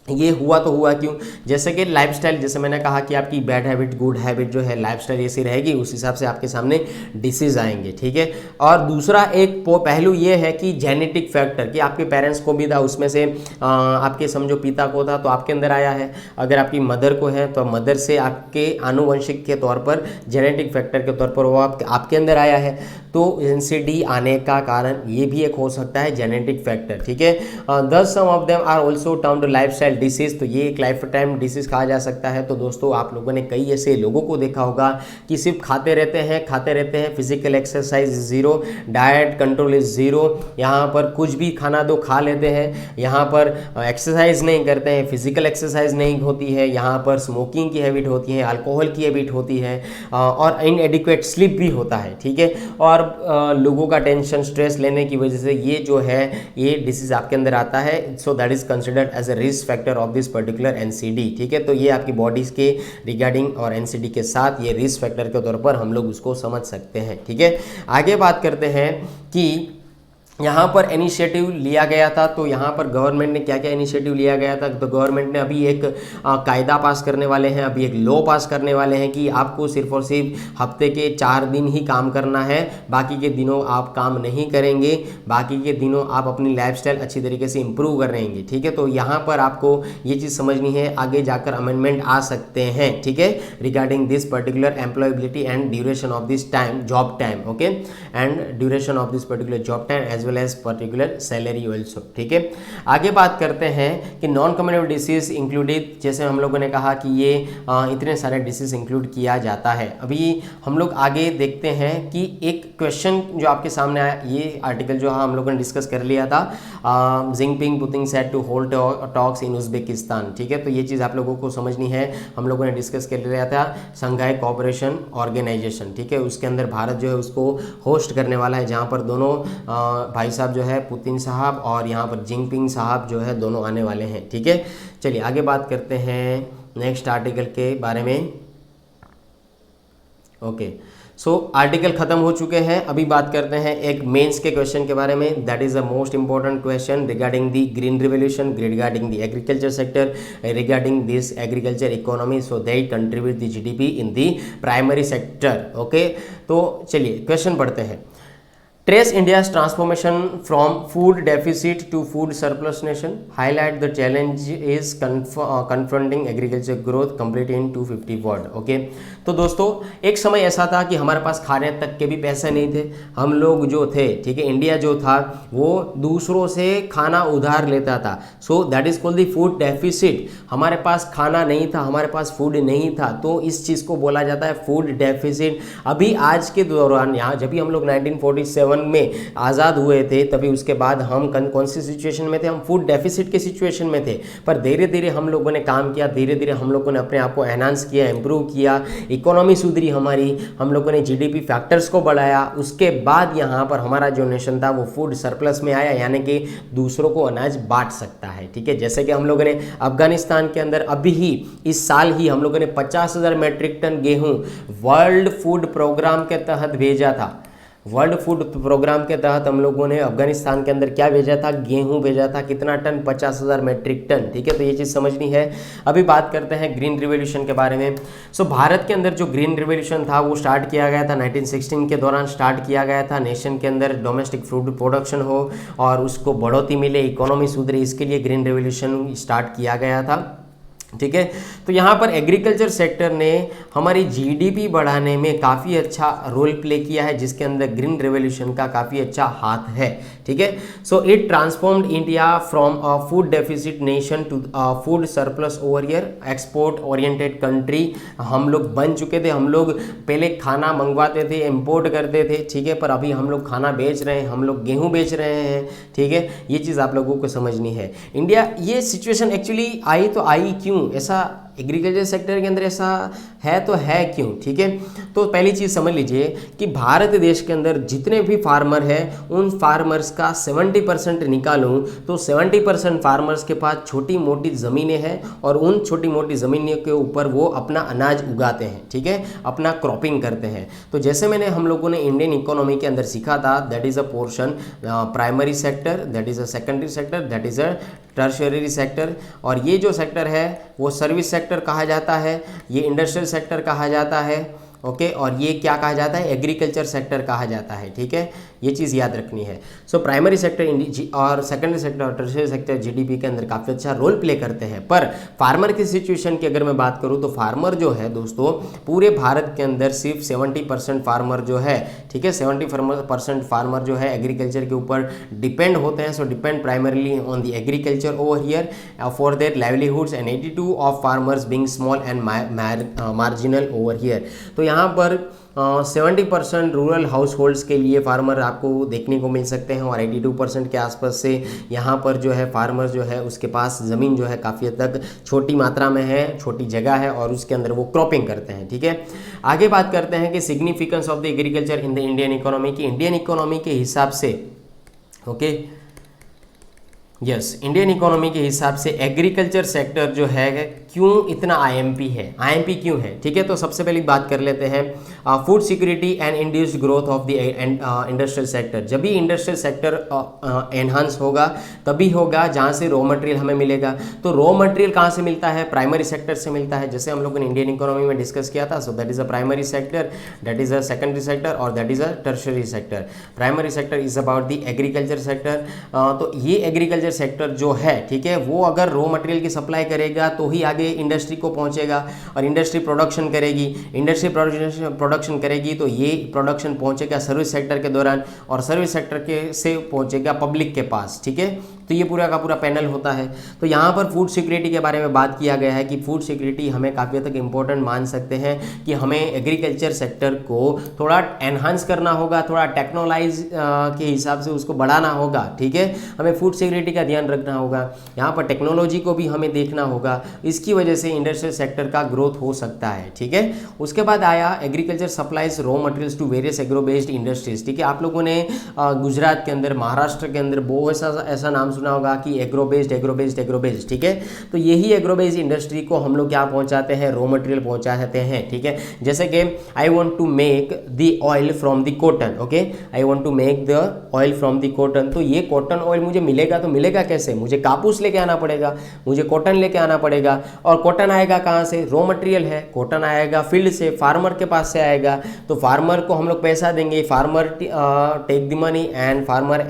Speaker 2: ये हुआ तो हुआ क्यों। जैसे कि लाइफस्टाइल, जैसे मैंने कहा कि आपकी बैड हैबिट गुड हैबिट जो है लाइफस्टाइल ऐसी रहेगी उस हिसाब से आपके सामने डिसीज आएंगे, ठीक है। और दूसरा एक पहलू ये है कि जेनेटिक फैक्टर, कि आपके पेरेंट्स को भी था, उसमें से आपके समझो पिता को था तो आपके अंदर आया है, अगर आपकी मदर को है तो मदर से आपके आनुवंशिक के तौर पर जेनेटिक फैक्टर के तौर पर वो आपके अंदर आया है। तो एनसीडी आने का कारण ये भी एक हो सकता है जेनेटिक फैक्टर, ठीक है। This some of them are also termed lifestyle disease, तो ये एक लाइफ टाइम डिसीज कहा जा सकता है। तो दोस्तों आप लोगों ने कई ऐसे लोगों को देखा होगा कि सिर्फ खाते रहते हैं, physical exercise zero, diet control is zero, यहाँ पर कुछ भी खाना दो खा लेते हैं, यहाँ पर एक्सरसाइज नहीं करते हैं, फिजिकल एक्सरसाइज नहीं होती है, यहाँ पर स्मोकिंग की हैबिट होती है, अल्कोहल की हैबिट होती है और इनएडिक्वेट स्लीप भी होता है, ठीक है। और लोगों का टेंशन स्ट्रेस लेने की वजह से ये जो है ये डिसीज आपके अंदर आता है। So that is considered as a risk factor of this particular NCD, ठीक है। तो ये आपकी बॉडीज के रिगार्डिंग और एनसीडी के साथ ये रिस्क फैक्टर के तौर पर हम लोग उसको समझ सकते हैं, ठीक है। आगे बात करते हैं कि यहाँ पर इनिशिएटिव लिया गया था, तो यहाँ पर गवर्नमेंट ने क्या क्या इनिशिएटिव लिया गया था। तो गवर्नमेंट ने अभी एक कायदा पास करने वाले हैं, अभी एक लॉ पास करने वाले हैं कि आपको सिर्फ और सिर्फ हफ्ते के 4 दिन ही काम करना है, बाकी के दिनों आप काम नहीं करेंगे, बाकी के दिनों आप अपनी लाइफस्टाइल अच्छी तरीके से इंप्रूव कर रहेंगे, ठीक है। तो यहाँ पर आपको ये चीज़ समझनी है, आगे जाकर अमेंडमेंट आ सकते हैं, ठीक है, regarding this particular employability and duration of this time, job time, okay, and duration of this particular job time as well as particular salary also, ठीक है। आगे बात करते हैं कि नॉन कम्युनिकेबल डिसीज इंक्लूडेड, जैसे हम लोगों ने कहा कि ये इतने सारे डिसीज इंक्लूड किया जाता है। अभी हम लोग आगे देखते हैं कि एक क्वेश्चन जो आपके सामने आया, ये आर्टिकल जो हम लोगों ने डिस्कस कर लिया था, Jinping Putin said to hold talks in Uzbekistan, ठीक है। तो ये चीज़ आप लोगों को समझनी है, हम लोगों ने डिस्कस कर लिया था शंघाई कोऑपरेशन ऑर्गेनाइजेशन, ठीक है, उसके अंदर भारत जो है उसको होस्ट करने वाला है, जहाँ पर दोनों भाई साहब जो है पुतिन साहब और यहाँ पर जिनपिंग साहब जो है दोनों आने वाले हैं, ठीक है। चलिए आगे बात करते हैं नेक्स्ट आर्टिकल के बारे में। ओके, सो आर्टिकल खत्म हो चुके हैं, अभी बात करते हैं एक मेंस के क्वेश्चन के बारे में। That is the most important question regarding the green revolution, regarding the agriculture sector, regarding this agriculture economy, so they contribute the GDP in the primary sector, okay. तो चलिए क्वेश्चन पढ़ते हैं। Trace India's transformation from food deficit to food surplus nation. Highlight the challenge is confronting agriculture growth. Complete in 250 word. Okay. तो दोस्तों एक समय ऐसा था कि हमारे पास खाने तक के भी पैसे नहीं थे। हम लोग जो थे, ठीक है, इंडिया जो था वो दूसरों से खाना उधार लेता था। So that is called the food deficit. हमारे पास खाना नहीं था, हमारे पास फूड नहीं था, तो इस चीज़ को बोला जाता है फूड डेफिसिट। अभी आज के दौरान यहाँ जब भी हम लोग 1947 में आज़ाद हुए थे, तभी उसके बाद हम कौन सी सिचुएशन में थे, हम फूड डेफिसिट के सिचुएशन में थे। पर धीरे धीरे हम लोगों ने काम किया, धीरे धीरे हम लोगों ने अपने आप को एनहांस किया, इम्प्रूव किया, इकोनॉमी सुधरी हमारी, हम लोगों ने जीडीपी फैक्टर्स को बढ़ाया। उसके बाद यहाँ पर हमारा जो नेशन था वो फूड सरप्लस में आया, यानी कि दूसरों को अनाज बांट सकता है। ठीक है, जैसे कि हम लोगों ने अफगानिस्तान के अंदर अभी ही इस साल ही हम लोगों ने 50,000 मेट्रिक टन गेहूं वर्ल्ड फूड प्रोग्राम के तहत भेजा था। वर्ल्ड फूड प्रोग्राम के तहत हम लोगों ने अफगानिस्तान के अंदर क्या भेजा था, गेहूं भेजा था। कितना टन? 50,000 metric ton. ठीक है, तो ये चीज़ समझनी है। अभी बात करते हैं ग्रीन रिवोल्यूशन के बारे में। सो भारत के अंदर जो ग्रीन रिवोल्यूशन था वो स्टार्ट किया गया था 1916 के दौरान स्टार्ट किया गया था। नेशन के अंदर डोमेस्टिक फूड प्रोडक्शन हो और उसको बढ़ोतरी मिले, इकोनॉमी सुधरे, इसके लिए ग्रीन रिवोल्यूशन स्टार्ट किया गया था। ठीक है, तो यहाँ पर एग्रीकल्चर सेक्टर ने हमारी जीडीपी बढ़ाने में काफ़ी अच्छा रोल प्ले किया है, जिसके अंदर ग्रीन रेवोल्यूशन का काफ़ी अच्छा हाथ है। ठीक है, so it transformed India from a food deficit nation to food surplus over year, export oriented country हम लोग बन चुके थे। हम लोग पहले खाना मंगवाते थे, इंपोर्ट करते थे, ठीक है, पर अभी हम लोग खाना बेच रहे हैं, हम लोग गेहूँ बेच रहे हैं। ठीक है, ये चीज़ आप लोगों को समझनी है। इंडिया ये सिचुएशन एक्चुअली आई तो आई क्यों, ऐसा एग्रीकल्चर सेक्टर के अंदर ऐसा है तो है क्यों? ठीक है, तो पहली चीज़ समझ लीजिए कि भारत देश के अंदर जितने भी फार्मर हैं उन फार्मर्स का 70% निकालूं तो 70% फार्मर्स के पास छोटी मोटी ज़मीनें हैं और उन छोटी मोटी ज़मीनों के ऊपर वो अपना अनाज उगाते हैं। ठीक है, अपना क्रॉपिंग करते हैं। तो जैसे मैंने हम लोगों ने इंडियन इकोनॉमी के अंदर सीखा था, that is a portion primary sector, that is a secondary sector, that is a tertiary sector, और ये जो सेक्टर है वो सर्विस सेक्टर कहा जाता है, ये इंडस्ट्रियल सेक्टर कहा जाता है। ओके, और ये क्या कहा जाता है? एग्रीकल्चर सेक्टर कहा जाता है। ठीक है, ये चीज़ याद रखनी है। सो प्राइमरी सेक्टर और सेकेंडरी सेक्टर और टर्शियरी सेक्टर जीडीपी के अंदर काफ़ी अच्छा रोल प्ले करते हैं। पर फार्मर की सिचुएशन की अगर मैं बात करूँ तो फार्मर जो है दोस्तों पूरे भारत के अंदर सिर्फ 70% फार्मर जो है, ठीक है, 70% फार्मर जो है एग्रीकल्चर के ऊपर डिपेंड होते हैं। सो depend primarily on the agriculture over here for their livelihoods and 82 of farmers being small and marginal over here. तो यहाँ पर 70% रूरल हाउस होल्ड्स के लिए फार्मर आपको देखने को मिल सकते हैं और 82% के आसपास से यहाँ पर जो है फार्मर जो है उसके पास ज़मीन जो है काफ़ी हद तक छोटी मात्रा में है, छोटी जगह है और उसके अंदर वो क्रॉपिंग करते हैं। ठीक है, आगे बात करते हैं कि significance of the agriculture in the Indian economy की। इंडियन इकोनॉमी के हिसाब से, ओके, यस, इंडियन इकोनॉमी के हिसाब से एग्रीकल्चर सेक्टर जो है क्यों इतना आईएमपी है, आईएमपी क्यों है? ठीक है, तो सबसे पहले बात कर लेते हैं food security and induced growth of the industrial sector. जब भी इंडस्ट्रियल सेक्टर एनहांस होगा तभी होगा जहाँ से रॉ मटेरियल हमें मिलेगा। तो रॉ मटेरियल कहाँ से मिलता है? प्राइमरी सेक्टर से मिलता है, जैसे हम लोगों ने इंडियन इकोनॉमी में डिस्कस किया था। So that is a primary sector, that is a secondary sector और that is a tertiary sector. Primary sector is about the agriculture sector. तो ये एग्रीकल्चर सेक्टर जो है, ठीक है, वो अगर रॉ मटेरियल की सप्लाई करेगा तो ही आगे इंडस्ट्री को पहुंचेगा और इंडस्ट्री प्रोडक्शन करेगी। इंडस्ट्री प्रोडक्शन करेगी तो ये प्रोडक्शन पहुंचेगा सर्विस सेक्टर के दौरान और सर्विस सेक्टर के से पहुंचेगा पब्लिक के पास। ठीक है, तो ये पूरा का पूरा पैनल होता है। तो यहाँ पर फूड सिक्योरिटी के बारे में बात किया गया है कि फूड सिक्योरिटी हमें काफ़ी हद तक इम्पोर्टेंट मान सकते हैं कि हमें एग्रीकल्चर सेक्टर को थोड़ा एनहांस करना होगा, थोड़ा टेक्नोलॉइज के हिसाब से उसको बढ़ाना होगा। ठीक है, हमें फूड सिक्योरिटी का ध्यान रखना होगा, यहाँ पर टेक्नोलॉजी को भी हमें देखना होगा। इसकी वजह से इंडस्ट्रियल सेक्टर का ग्रोथ हो सकता है। ठीक है, उसके बाद आया agriculture supplies raw materials to various agro based industries. ठीक है, आप लोगों ने गुजरात के अंदर, महाराष्ट्र के अंदर बहुत ऐसा नाम सुना होगा कि एग्रो बेस्ड, ठीक है। तो यही एग्रो बेस्ड इंडस्ट्री को हम लोग क्या पहुंचाते हैं, रॉ मटेरियल पहुंचाते हैं, ठीक है। जैसे कि I want to make the oil from the cotton, okay, I want to make the oil from the cotton. तो ये कॉटन ऑयल मुझे मिलेगा, तो मिलेगा कैसे, मुझे कापूस लेके आना पड़ेगा, मुझे कॉटन लेके आना पड़ेगा। और कॉटन आएगा कहाँ से, रॉ मटेरियल है, कॉटन आएगा फील्ड से, फार्मर के पास से आएगा। तो फार्मर को हम लोग पैसा देंगे, farmer take the money and farmer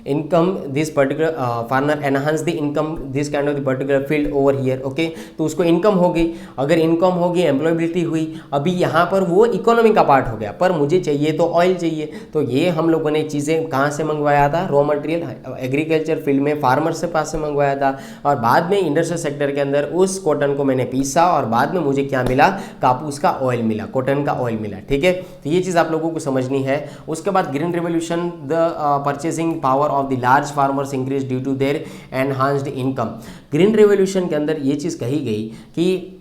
Speaker 2: income this particular farmer enhance the income this kind of the particular field over here, okay। तो उसको इनकम होगी, अगर इनकम होगी एम्प्लॉयबिलिटी हुई। अभी यहाँ पर वो इकोनॉमी का पार्ट हो गया, पर मुझे चाहिए तो ऑयल चाहिए। तो ये हम लोगों ने चीज़ें कहाँ से मंगवाया था, रॉ मटेरियल एग्रीकल्चर फील्ड में फार्मर से पास से मंगवाया था, और बाद में इंडस्ट्रियल सेक्टर के अंदर उस कॉटन को मैंने पीसा और बाद में मुझे क्या मिला, कापूस का ऑयल मिला, कॉटन का ऑयल मिला, ठीक है। तो ये चीज़ आप लोगों को समझनी है। उसके बाद green revolution, the purchasing power of the large farmers increase due to their enhanced income. Green revolution के अंदर ये चीज़ कही गई कि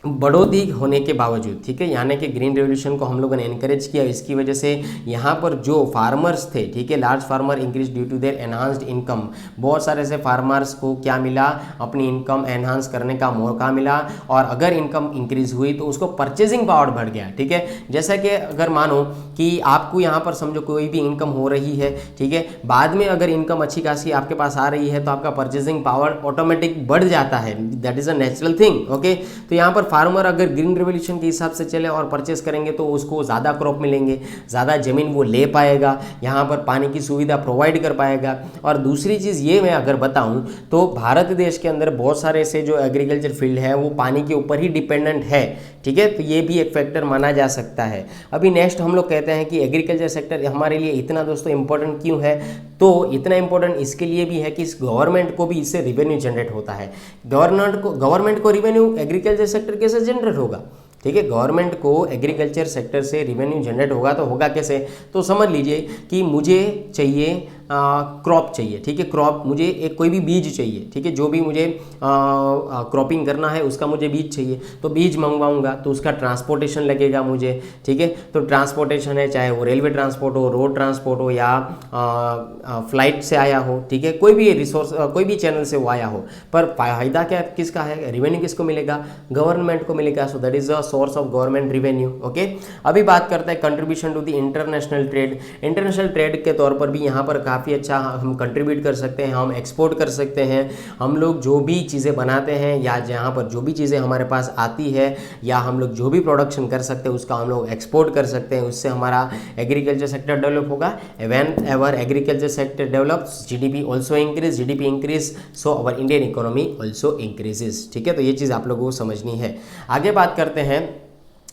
Speaker 2: बढ़ोतरी होने के बावजूद, ठीक है, यानी कि ग्रीन रेवोल्यूशन को हम लोगों ने एनकरेज किया, इसकी वजह से यहाँ पर जो फार्मर्स थे, ठीक है, large farmer increase due to their enhanced income. बहुत सारे ऐसे फार्मर्स को क्या मिला, अपनी इनकम एनहांस करने का मौका मिला, और अगर इनकम इंक्रीज हुई तो उसको परचेजिंग पावर बढ़ गया, ठीक है। जैसा कि अगर मानो कि आपको यहाँ पर समझो कोई भी इनकम हो रही है, ठीक है, बाद में अगर इनकम अच्छी खासी आपके पास आ रही है तो आपका परचेजिंग पावर ऑटोमेटिक बढ़ जाता है, that is a natural thing, okay. तो यहाँ पर फार्मर अगर ग्रीन रेवोल्यूशन के हिसाब से चले और परचेस करेंगे तो उसको ज़्यादा क्रॉप मिलेंगे, ज़्यादा ज़मीन वो ले पाएगा, यहाँ पर पानी की सुविधा प्रोवाइड कर पाएगा। और दूसरी चीज़ ये मैं अगर बताऊँ तो भारत देश के अंदर बहुत सारे ऐसे जो एग्रीकल्चर फील्ड है वो पानी के ऊपर ही डिपेंडेंट है, ठीक है। तो ये भी एक फैक्टर माना जा सकता है। अभी नेक्स्ट हम लोग कहते हैं कि एग्रीकल्चर सेक्टर हमारे लिए इतना दोस्तों इंपॉर्टेंट क्यों है, तो इतना इंपॉर्टेंट इसके लिए भी है कि इस गवर्नमेंट को भी इससे रिवेन्यू जनरेट होता है। गवर्नमेंट को रिवेन्यू एग्रीकल्चर सेक्टर कैसे जनरेट होगा, ठीक है, गवर्नमेंट को एग्रीकल्चर सेक्टर से रिवेन्यू जनरेट होगा, तो होगा कैसे, तो समझ लीजिए कि मुझे चाहिए क्रॉप चाहिए, ठीक है, क्रॉप मुझे एक कोई भी बीज चाहिए, ठीक है, जो भी मुझे क्रॉपिंग करना है उसका मुझे बीज चाहिए, तो बीज मंगवाऊंगा तो उसका ट्रांसपोर्टेशन लगेगा मुझे, ठीक है। तो ट्रांसपोर्टेशन है, चाहे वो रेलवे ट्रांसपोर्ट हो, रोड ट्रांसपोर्ट हो, या फ्लाइट से आया हो, ठीक है, कोई भी रिसोर्स कोई भी चैनल से वो आया हो, पर फायदा क्या किसका है, रिवेन्यू किसको मिलेगा, गवर्नमेंट को मिलेगा। So that is a source of government revenue, okay. अभी बात करते हैं contribution to the international trade. International trade के तौर पर भी यहाँ पर काफ़ी अच्छा हम कंट्रीब्यूट कर सकते हैं, हम एक्सपोर्ट कर सकते हैं। हम लोग जो भी चीज़ें बनाते हैं या जहाँ पर जो भी चीज़ें हमारे पास आती है या हम लोग जो भी प्रोडक्शन कर सकते हैं उसका हम लोग एक्सपोर्ट कर सकते हैं, उससे हमारा एग्रीकल्चर सेक्टर डेवलप होगा। When ever agriculture sector develops GDP also increase, GDP increase, so our Indian economy also increases, ठीक है। तो ये चीज़ आप लोगों को समझनी है। आगे बात करते हैं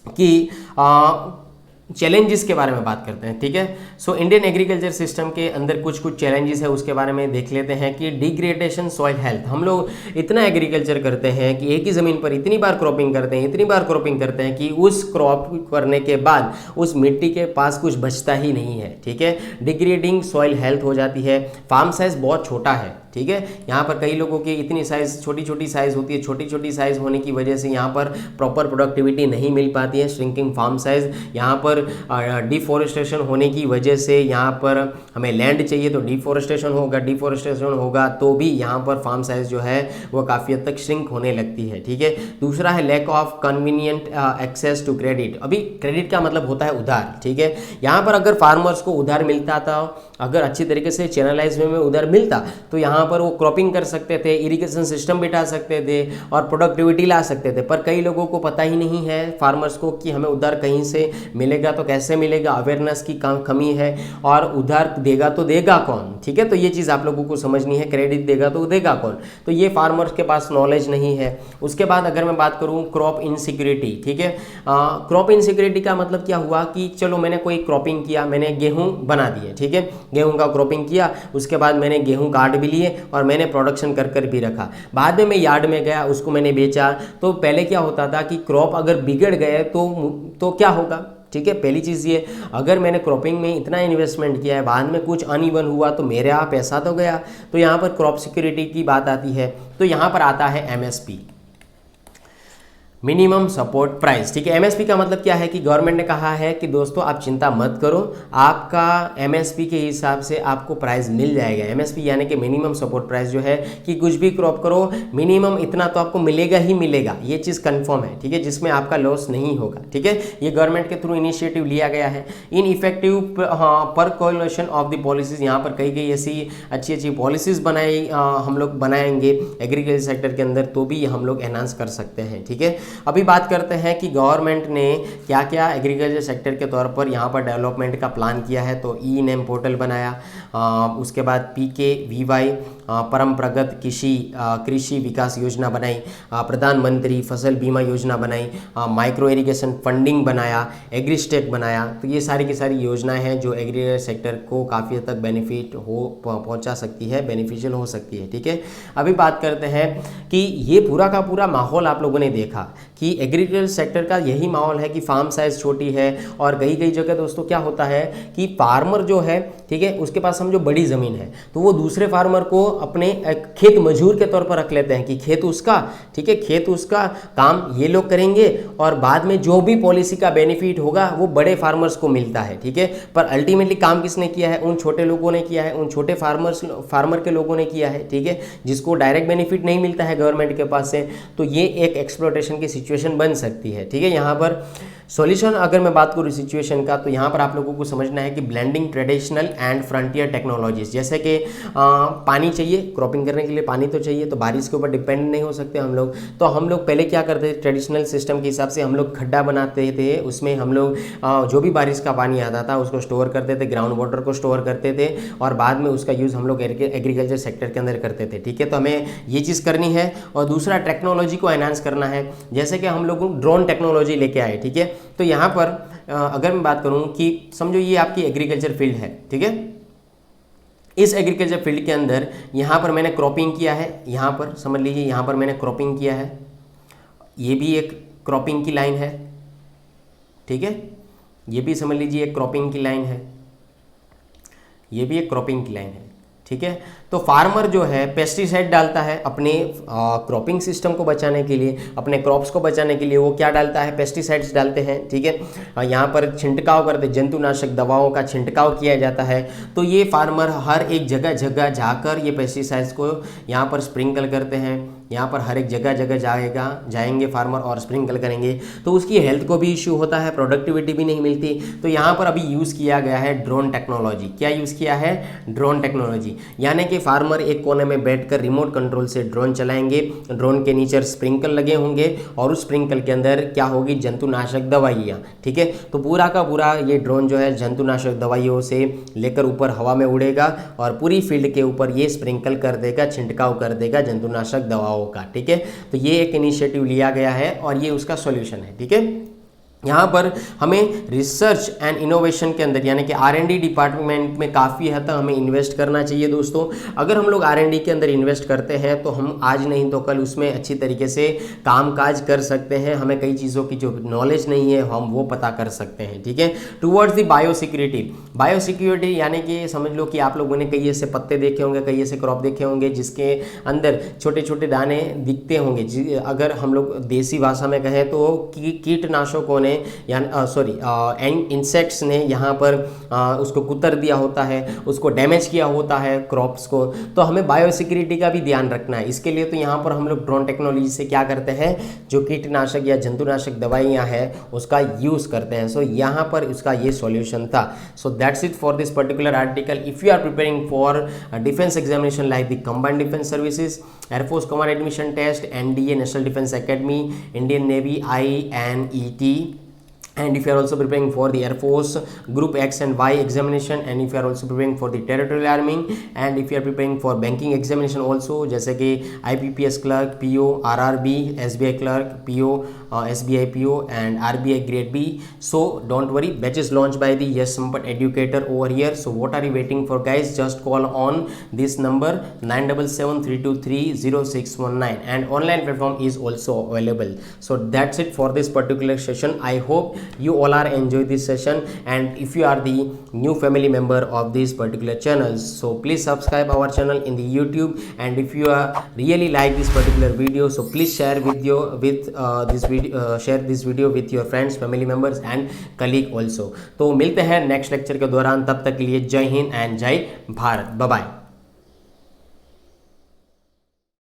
Speaker 2: कि चैलेंजेस के बारे में बात करते हैं, ठीक है। सो इंडियन एग्रीकल्चर सिस्टम के अंदर कुछ चैलेंजेस है, उसके बारे में देख लेते हैं कि डिग्रेडेशन सॉइल हेल्थ। हम लोग इतना एग्रीकल्चर करते हैं कि एक ही ज़मीन पर इतनी बार क्रॉपिंग करते हैं, इतनी बार क्रॉपिंग करते हैं कि उस क्रॉप करने के बाद उस मिट्टी के पास कुछ बचता ही नहीं है, ठीक है। डिग्रेडिंग सॉइल हेल्थ हो जाती है। फार्म साइज बहुत छोटा है, ठीक है। यहाँ पर कई लोगों की इतनी साइज़ छोटी छोटी साइज़ होती है, छोटी छोटी साइज़ होने की वजह से यहाँ पर प्रॉपर प्रोडक्टिविटी नहीं मिल पाती है, श्रिंकिंग फार्म साइज़। यहाँ पर डिफॉरेस्टेशन होने की वजह से यहाँ पर हमें लैंड चाहिए तो डिफॉरेस्टेशन होगा तो भी यहाँ पर फार्म साइज़ जो है वो काफ़ी हद तक श्रिंक होने लगती है, ठीक है। दूसरा है lack of convenient access to credit. अभी क्रेडिट का मतलब होता है उधार, ठीक है। यहाँ पर अगर फार्मर्स को उधार मिलता था, अगर अच्छी तरीके से चैनलाइज वे में उधार मिलता तो यहाँ पर वो क्रॉपिंग कर सकते थे, इरिगेशन सिस्टम बिठा सकते थे और प्रोडक्टिविटी ला सकते थे। पर कई लोगों को पता ही नहीं है फार्मर्स को कि हमें उधार कहीं से मिलेगा तो कैसे मिलेगा, अवेयरनेस की कमी है, और उधार देगा तो देगा कौन, ठीक है। तो ये चीज़ आप लोगों को समझनी है, क्रेडिट देगा तो देगा कौन, तो ये फार्मर्स के पास नॉलेज नहीं है। उसके बाद अगर मैं बात करूँ क्रॉप इनसिक्योरिटी, ठीक है। क्रॉप इनसिक्योरिटी का मतलब क्या हुआ कि चलो मैंने कोई क्रॉपिंग किया, मैंने गेहूँ बना दिए, ठीक है, गेहूँ का क्रॉपिंग किया, उसके बाद मैंने गेहूँ काट भी लिए और मैंने प्रोडक्शन कर भी रखा। बाद में मैं यार्ड में गया, उसको मैंने बेचा। तो पहले क्या होता था कि क्रॉप अगर बिगड़ गए तो क्या होगा, ठीक है। पहली चीज़ ये, अगर मैंने क्रॉपिंग में इतना इन्वेस्टमेंट किया है, बाद में कुछ अनइवन हुआ तो मेरे यहाँ पैसा तो गया। तो यहाँ पर क्रॉप सिक्योरिटी की बात आती है, तो यहाँ पर आता है एमएसपी। Minimum support price. ठीक है, एमएसपी का मतलब क्या है कि गवर्नमेंट ने कहा है कि दोस्तों आप चिंता मत करो, आपका एमएसपी के हिसाब से आपको प्राइस मिल जाएगा। एमएसपी यानी कि मिनिमम सपोर्ट प्राइस जो है कि कुछ भी क्रॉप करो मिनिमम इतना तो आपको मिलेगा ही मिलेगा, ये चीज़ कंफर्म है। ठीक है, जिसमें आपका लॉस नहीं होगा। ठीक है, ये गवर्नमेंट के थ्रू इनिशिएटिव लिया गया है। इन इफेक्टिव पर कोलेशन ऑफ द पॉलिसीज, यहाँ पर कई कई ऐसी अच्छी अच्छी पॉलिसीज बनाई हम लोग बनाएंगे एग्रीकल्चर सेक्टर के अंदर, तो भी हम लोग एनहांस कर सकते हैं। ठीक है, अभी बात करते हैं कि गवर्नमेंट ने क्या क्या एग्रीकल्चर सेक्टर के तौर पर यहाँ पर डेवलपमेंट का प्लान किया है। तो ई नेम पोर्टल बनाया, उसके बाद PKVY परंपरागत कृषि विकास योजना बनाई, प्रधानमंत्री फसल बीमा योजना बनाई, माइक्रो इरिगेशन फंडिंग बनाया, एग्रीस्टेक बनाया। तो ये सारी की सारी योजनाएं हैं जो एग्रीकल्चर सेक्टर को काफ़ी हद तक बेनिफिट पहुंचा सकती है, बेनिफिशियल हो सकती है। ठीक है, अभी बात करते हैं कि ये पूरा का पूरा माहौल आप लोगों ने देखा कि एग्रीकल्चर सेक्टर का यही माहौल है कि फार्म साइज छोटी है, और कई कई जगह दोस्तों क्या होता है कि फार्मर जो है, ठीक है, उसके पास समझो बड़ी ज़मीन है तो वो दूसरे फार्मर को अपने खेत मजूर के तौर पर रख लेते हैं कि खेत उसका, ठीक है, खेत उसका, काम ये लोग करेंगे और बाद में जो भी पॉलिसी का बेनिफिट होगा वो बड़े फार्मर्स को मिलता है। ठीक है, पर अल्टीमेटली काम किसने किया है? उन छोटे लोगों ने किया है, उन छोटे फार्मर के लोगों ने किया है। ठीक है, जिसको डायरेक्ट बेनिफिट नहीं मिलता है गवर्नमेंट के पास से, तो ये एक एक्सप्लॉयटेशन की सिचुएशन बन सकती है। ठीक है, यहाँ पर सॉल्यूशन अगर मैं बात करूँ सिचुएशन का, तो यहाँ पर आप लोगों को समझना है कि blending traditional and frontier technologies, जैसे कि पानी चाहिए क्रॉपिंग करने के लिए, पानी तो चाहिए, तो बारिश के ऊपर डिपेंड नहीं हो सकते हम लोग। तो हम लोग पहले क्या करते थे, ट्रेडिशनल सिस्टम के हिसाब से हम लोग खड्डा बनाते थे, उसमें हम लोग जो भी बारिश का पानी आता था उसको स्टोर करते थे, ग्राउंड वाटर को स्टोर करते थे, और बाद में उसका यूज़ हम लोग एग्रीकल्चर सेक्टर के अंदर करते थे। ठीक है, तो हमें ये चीज़ करनी है। और दूसरा टेक्नोलॉजी को एनहांस करना है, जैसे कि हम लोग ड्रोन टेक्नोलॉजी लेके आए। ठीक है, तो यहाँ पर अगर मैं बात करूँ कि समझो ये आपकी एग्रीकल्चर फील्ड है। ठीक है, इस एग्रीकल्चर फील्ड के अंदर यहाँ पर मैंने क्रॉपिंग किया है, यहाँ पर समझ लीजिए यहाँ पर मैंने क्रॉपिंग किया है, ये भी एक क्रॉपिंग की लाइन है। ठीक है, ये भी समझ लीजिए एक क्रॉपिंग की लाइन है, ये भी एक क्रॉपिंग की लाइन है। ठीक है, तो फार्मर जो है पेस्टिसाइड डालता है अपने क्रॉपिंग सिस्टम को बचाने के लिए, अपने क्रॉप्स को बचाने के लिए वो क्या डालता है, पेस्टिसाइड्स डालते हैं। ठीक है, यहाँ पर छिंटकाव करते, जंतुनाशक दवाओं का छिंटकाव किया जाता है। तो ये फार्मर हर एक जगह जगह जाकर ये पेस्टिसाइड्स को यहाँ पर स्प्रिंकल करते हैं, यहाँ पर हर एक जगह जाएंगे फार्मर और स्प्रिंकल करेंगे, तो उसकी हेल्थ को भी इश्यू होता है, प्रोडक्टिविटी भी नहीं मिलती। तो यहाँ पर अभी यूज़ किया गया है ड्रोन टेक्नोलॉजी। क्या यूज़ किया है? ड्रोन टेक्नोलॉजी, यानी कि फार्मर एक कोने में बैठकर रिमोट कंट्रोल से ड्रोन चलाएंगे, ड्रोन के नीचे स्प्रिंकल लगे होंगे और उस स्प्रिंकल के अंदर क्या होगी, जंतुनाशक दवाइयाँ। ठीक है, तो पूरा का पूरा ये ड्रोन जो है जंतुनाशक दवाइयों से लेकर ऊपर हवा में उड़ेगा और पूरी फील्ड के ऊपर ये स्प्रिंकल कर देगा, छिंटकाव कर देगा जंतुनाशक दवाओं का। ठीक है, तो ये एक इनिशिएटिव लिया गया है और ये उसका सॉल्यूशन है। ठीक है, यहाँ पर हमें रिसर्च एंड इनोवेशन के अंदर यानी कि R&D डिपार्टमेंट में काफ़ी हद तक हमें इन्वेस्ट करना चाहिए दोस्तों। अगर हम लोग R&D के अंदर इन्वेस्ट करते हैं तो हम आज नहीं तो कल उसमें अच्छी तरीके से कामकाज कर सकते हैं। हमें कई चीज़ों की जो नॉलेज नहीं है हम वो पता कर सकते हैं। ठीक है, टुवर्ड्स द बायोसिक्योरिटी यानी कि समझ लो कि आप लोगों ने कई ऐसे पत्ते देखे होंगे, कई ऐसे क्रॉप देखे होंगे जिसके अंदर छोटे छोटे दाने दिखते होंगे। अगर हम लोग देसी भाषा में कहें तो कीटनाशकों इंसेक्ट्स ने यहाँ पर उसको कुतर दिया होता है, उसको डैमेज किया होता है क्रॉप्स को। तो हमें बायोसिक्योरिटी का भी ध्यान रखना है। इसके लिए तो यहाँ पर हम लोग ड्रोन टेक्नोलॉजी से क्या करते हैं, जो कीटनाशक या जंतुनाशक दवाइयाँ हैं उसका यूज़ करते हैं। सो यहाँ पर इसका ये सॉल्यूशन था। So that's it for this particular article. If you are preparing for defence examination like the combined defence services, air force command admission test, NDA national defence academy, Indian navy INET, and if you are also preparing for the Air Force Group X and Y examination, and if you are also preparing for the Territorial Army, and if you are preparing for banking examination also जैसे कि IPPS clerk, PO, RRB, SBI clerk, PO, SBI PO and RBI grade B. So don't worry, batch is launched by the Yes Sampat Educator over here. So what are you waiting for guys? Just call on this number 9773230619 and online platform is also available. So that's it for this particular session. I hope you all are enjoy this session, and if you are the new family member of this particular channel, so please subscribe our channel in the YouTube, and if you are really like this particular video, so please share with share this video with your friends, family members and colleague also. तो मिलते हैं next lecture के दौरान, तब तक के लिए जय हिंद एंड जय भारत, बाय बाय।